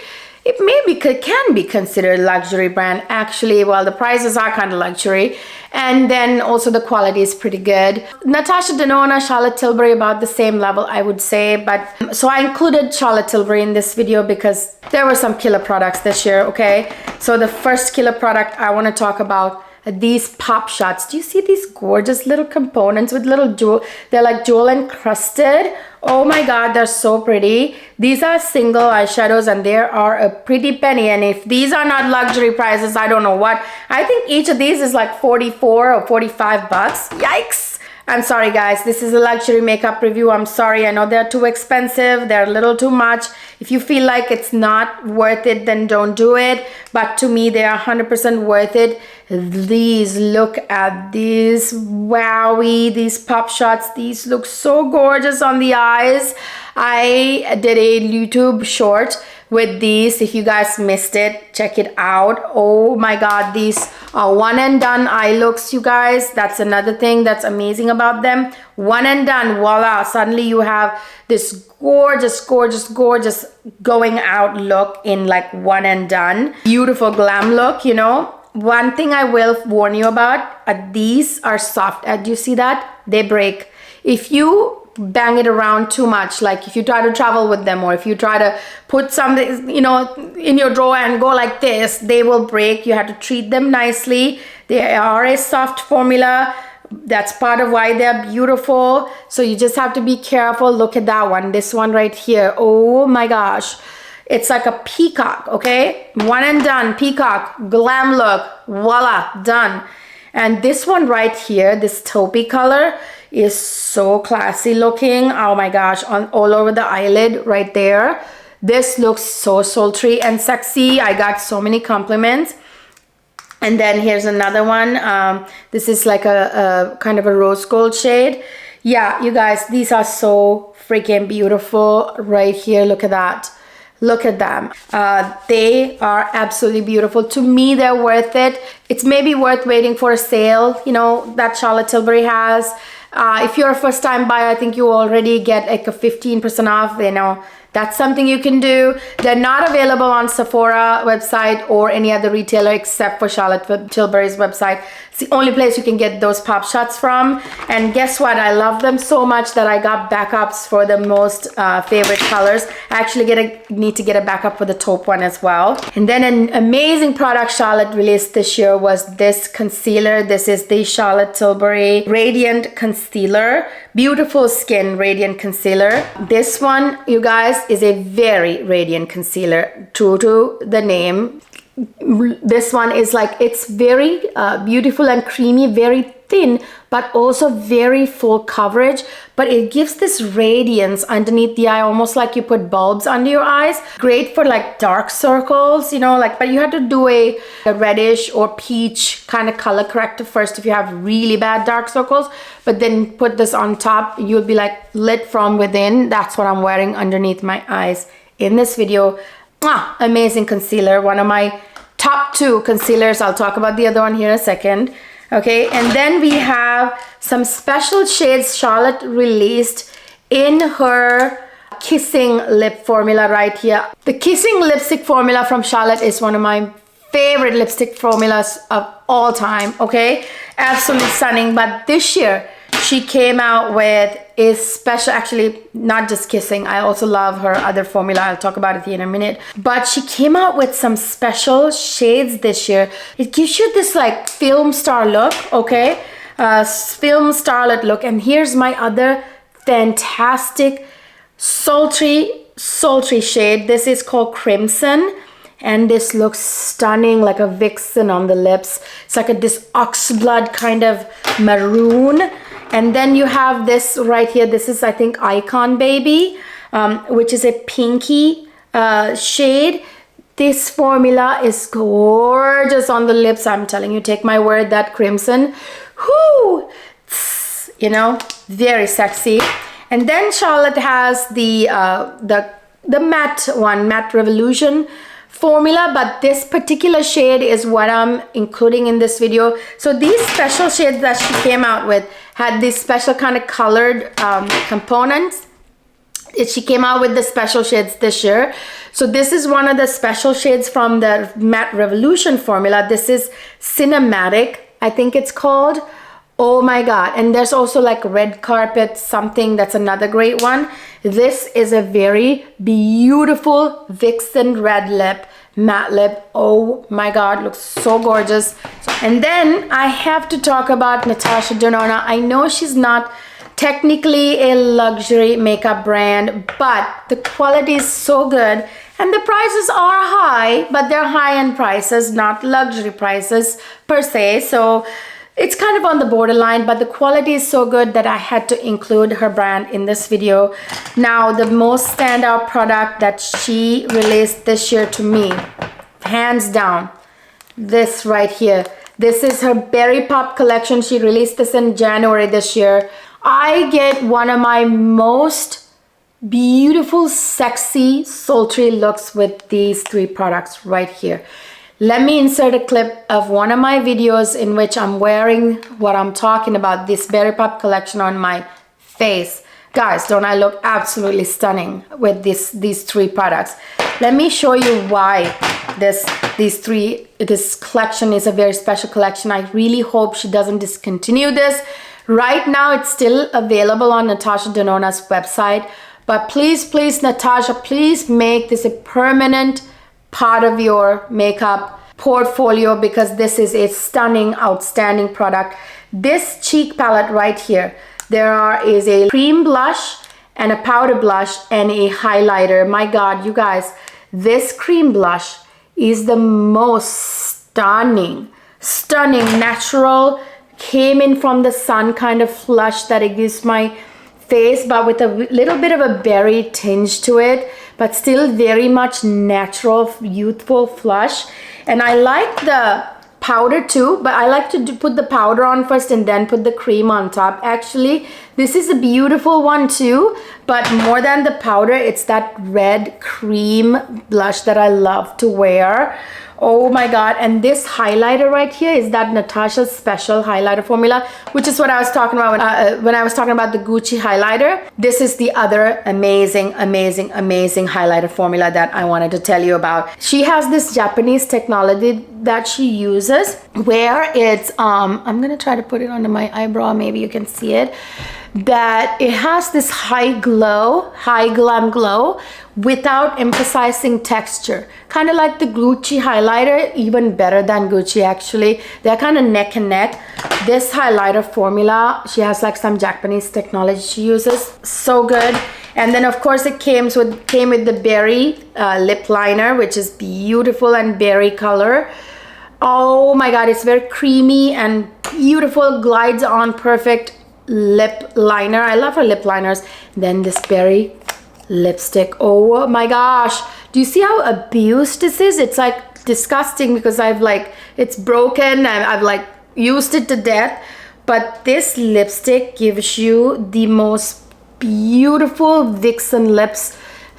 Speaker 1: It can be considered a luxury brand, actually. Well, the prices are kind of luxury, and then also the quality is pretty good. Natasha Denona, Charlotte Tilbury, about the same level, I would say. But so I included Charlotte Tilbury in this video because there were some killer products this year, okay? So the first killer product I want to talk about, these pop shots. Do you see these gorgeous little components with little jewel? They're like jewel encrusted. Oh my god, they're so pretty. These are single eyeshadows and they are a pretty penny, and if these are not luxury prices, I don't know what. I think each of these is like 44 or 45 bucks. Yikes. I'm sorry guys, this is a luxury makeup review. I'm sorry, I know they're too expensive, they're a little too much. If you feel like it's not worth it, then don't do it. But to me, they are 100% worth it. These, look at these, wowie, these pop shots. These look so gorgeous on the eyes. I did a YouTube short with these. If you guys missed it, check it out. Oh my god, these are one and done eye looks, you guys. That's another thing that's amazing about them. One and done, voila, suddenly you have this gorgeous going out look in like one and done. Beautiful glam look, you know. One thing I will warn you about, these are soft. Do you see that? They break. If you bang it around too much, like if you try to travel with them, or if you try to put something, you know, in your drawer and go like this, they will break. You have to treat them nicely. They are a soft formula. That's part of why they're beautiful. So you just have to be careful. Look at that one, this one right here. Oh my gosh, it's like a peacock, okay? One and done, peacock, glam look, voila, done. And this one right here, this taupey color, is so classy looking. Oh my gosh, on all over the eyelid right there. This looks so sultry and sexy. I got so many compliments. And then here's another one. This is like a kind of a rose gold shade. Yeah, you guys, these are so freaking beautiful right here. Look at that. Look at them. They are absolutely beautiful. To me, they're worth it. It's maybe worth waiting for a sale, you know, that Charlotte Tilbury has. If you're a first-time buyer, I think you already get like a 15% off, you know. That's something you can do. They're not available on Sephora website or any other retailer except for Charlotte Tilbury's website. It's the only place you can get those pop shots from. And guess what? I love them so much that I got backups for the most favorite colors. I actually need to get a backup for the taupe one as well. And then an amazing product Charlotte released this year was this concealer. This is the Charlotte Tilbury Radiant Concealer. Beautiful Skin Radiant Concealer. This one, you guys, is a very radiant concealer, true to the name. This one is like, it's very beautiful and creamy, very thin, but also very full coverage, but it gives this radiance underneath the eye, almost like you put bulbs under your eyes. Great for like dark circles, you know, like, but you have to do a reddish or peach kind of color corrector first if you have really bad dark circles, but then put this on top, you'll be like lit from within. That's what I'm wearing underneath my eyes in this video. Amazing concealer, one of my top 2 concealers. I'll talk about the other one here in a second. Okay, and then we have some special shades Charlotte released in her Kissing Lip formula right here. The Kissing Lipstick formula from Charlotte is one of my favorite lipstick formulas of all time, okay? Absolutely stunning, but this year she came out with a special, actually not just Kissing, I also love her other formula, I'll talk about it in a minute, but she came out with some special shades this year. It gives you this like film star look, okay? Film starlet look. And here's my other fantastic sultry shade. This is called Crimson, and this looks stunning, like a vixen on the lips. It's like this oxblood kind of maroon. And then you have this right here. This is, I think, Icon Baby, which is a pinky shade. This formula is gorgeous on the lips. I'm telling you, take my word, that crimson, whoo, you know, very sexy. And then Charlotte has the matte one, Matte Revolution formula, but this particular shade is what I'm including in this video. So these special shades that she came out with had these special kind of colored components. She came out with the special shades this year. So this is one of the special shades from the Matte Revolution formula. This is Cinematic, I think it's called. Oh my god. And there's also like Red Carpet something, that's another great one. This is a very beautiful Vixen red lip, matte lip. Oh my god, looks so gorgeous. And then I have to talk about Natasha Denona. I know she's not technically a luxury makeup brand, but the quality is so good and the prices are high, but they're high-end prices, not luxury prices per se. So it's kind of on the borderline, but the quality is so good that I had to include her brand in this video. Now, the most standout product that she released this year to me, hands down, this right here. This is her Berry Pop collection. She released this in January this year. I get one of my most beautiful, sexy, sultry looks with these 3 products right here. Let me insert a clip of one of my videos in which I'm wearing what I'm talking about, this Berry Pop collection on my face. Guys, don't I look absolutely stunning with these 3 products? Let me show you why this collection is a very special collection. I really hope she doesn't discontinue this. Right now, it's still available on Natasha Denona's website. But please, please, Natasha, please make this a permanent part of your makeup portfolio, because this is a stunning, outstanding product. This cheek palette right here, there is a cream blush and a powder blush and a highlighter. My God, you guys, this cream blush is the most stunning natural, came in from the sun kind of flush that it gives my face, but with a little bit of a berry tinge to it, but still very much natural, youthful flush. And I like the powder too, but I like to put the powder on first and then put the cream on top. Actually, this is a beautiful one too, but more than the powder, it's that red cream blush that I love to wear. Oh my god. And this highlighter right here is that Natasha's special highlighter formula, which is what I was talking about when I was talking about the Gucci highlighter. This is the other amazing highlighter formula that I wanted to tell you about. She has this Japanese technology that she uses where it's I'm gonna try to put it under my eyebrow, maybe you can see it. that it has this high glow, high glam glow without emphasizing texture. Kind of like the Gucci highlighter, even better than Gucci actually. They're kind of neck and neck. This highlighter formula, she has like some Japanese technology she uses. So good. And then of course it came with the berry lip liner, which is beautiful and berry color. Oh my god, it's very creamy and beautiful, glides on perfect lip liner. I love her lip liners. Then this berry lipstick. Oh my gosh, do you see how abused this is? It's like disgusting because it's broken and I've like used it to death. But this lipstick gives you the most beautiful vixen lips,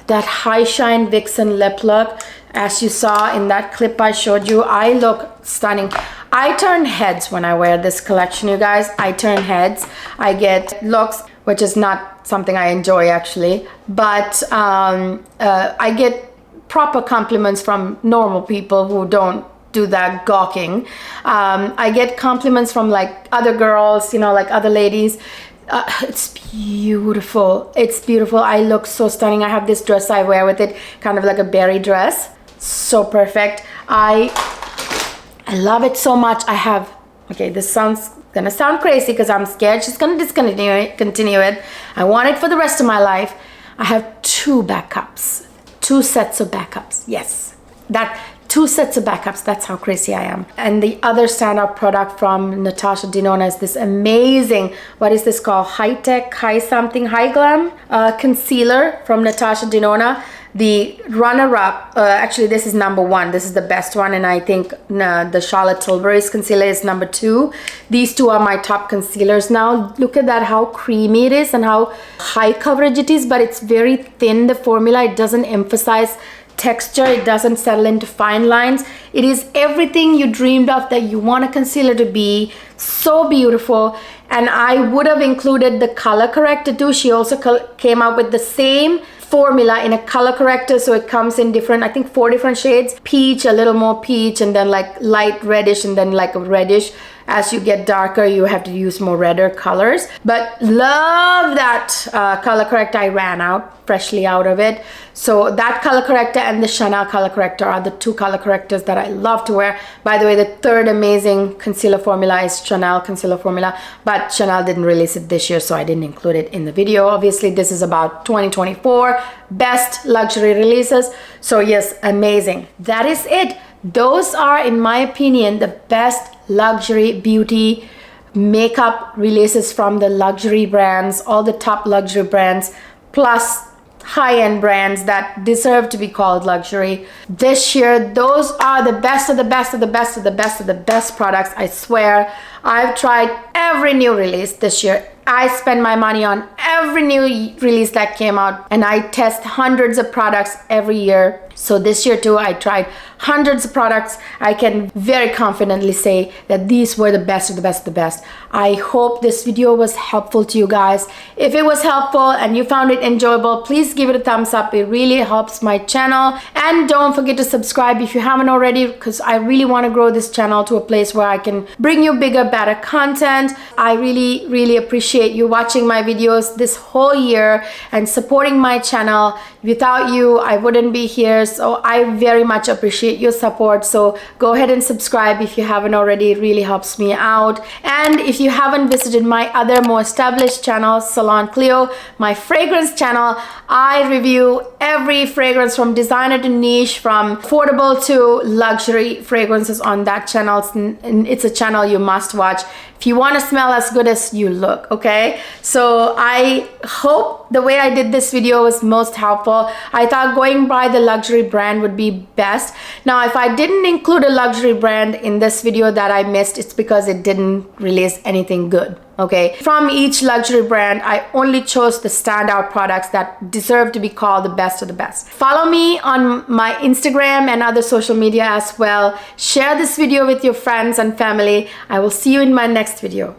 Speaker 1: that high shine vixen lip look. As you saw in that clip I showed you, I look stunning. I turn heads when I wear this collection, you guys. I turn heads. I get looks, which is not something I enjoy actually, but I get proper compliments from normal people who don't do that gawking. I get compliments from like other girls, you know, like other ladies. It's beautiful. It's beautiful. I look so stunning. I have this dress I wear with it, kind of like a berry dress. So perfect. I love it so much. I have, okay, this sounds gonna sound crazy because I'm scared she's gonna continue it. I want it for the rest of my life. I have 2 backups, 2 sets of backups. Yes, that 2 sets of backups. That's how crazy I am. And the other standout product from Natasha Denona is this amazing, what is this called? High glam concealer from Natasha Denona. The runner-up, actually this is #1. This is the best one, and I think the Charlotte Tilbury's concealer is #2. These 2 are my top concealers now. Look at that, how creamy it is and how high coverage it is, but it's very thin, the formula. It doesn't emphasize texture. It doesn't settle into fine lines. It is everything you dreamed of that you want a concealer to be. So beautiful. And I would have included the color corrector too. She also came out with the same formula in a color corrector, so it comes in different, I think 4 different shades. Peach, a little more peach, and then like light reddish, and then like a reddish. As you get darker, you have to use more redder colors. But love that color corrector. I ran freshly out of it. So that color corrector and the Chanel color corrector are the 2 color correctors that I love to wear. By the way, the 3rd amazing concealer formula is Chanel concealer formula, but Chanel didn't release it this year, so I didn't include it in the video. Obviously, this is about 2024 best luxury releases. So yes, amazing. That is it. Those are, in my opinion, the best luxury beauty makeup releases from the luxury brands, all the top luxury brands, plus high-end brands that deserve to be called luxury. This year, those are the best of the best of the best of the best of the best products. I swear, I've tried every new release this year. I spend my money on every new release that came out, and I test hundreds of products every year. So this year too, I tried hundreds of products. I can very confidently say that these were the best of the best of the best. I hope this video was helpful to you guys. If it was helpful and you found it enjoyable, please give it a thumbs up. It really helps my channel. And don't forget to subscribe if you haven't already, because I really want to grow this channel to a place where I can bring you bigger, better content. I really appreciate you watching my videos this whole year and supporting my channel. Without you, I wouldn't be here. So I very much appreciate your support. So go ahead and subscribe if you haven't already. It really helps me out. And if you haven't visited my other more established channel, Salon Cleo, my fragrance channel, I review every fragrance from designer to niche, from affordable to luxury fragrances on that channel. It's a channel you must watch if you want to smell as good as you look, okay? So I hope the way I did this video was most helpful. I thought going by the luxury brand would be best. Now, if I didn't include a luxury brand in this video that I missed, it's because it didn't release anything good, okay? From each luxury brand, I only chose the standout products that deserve to be called the best of the best. Follow me on my Instagram and other social media as well. Share this video with your friends and family. I will see you in my next video.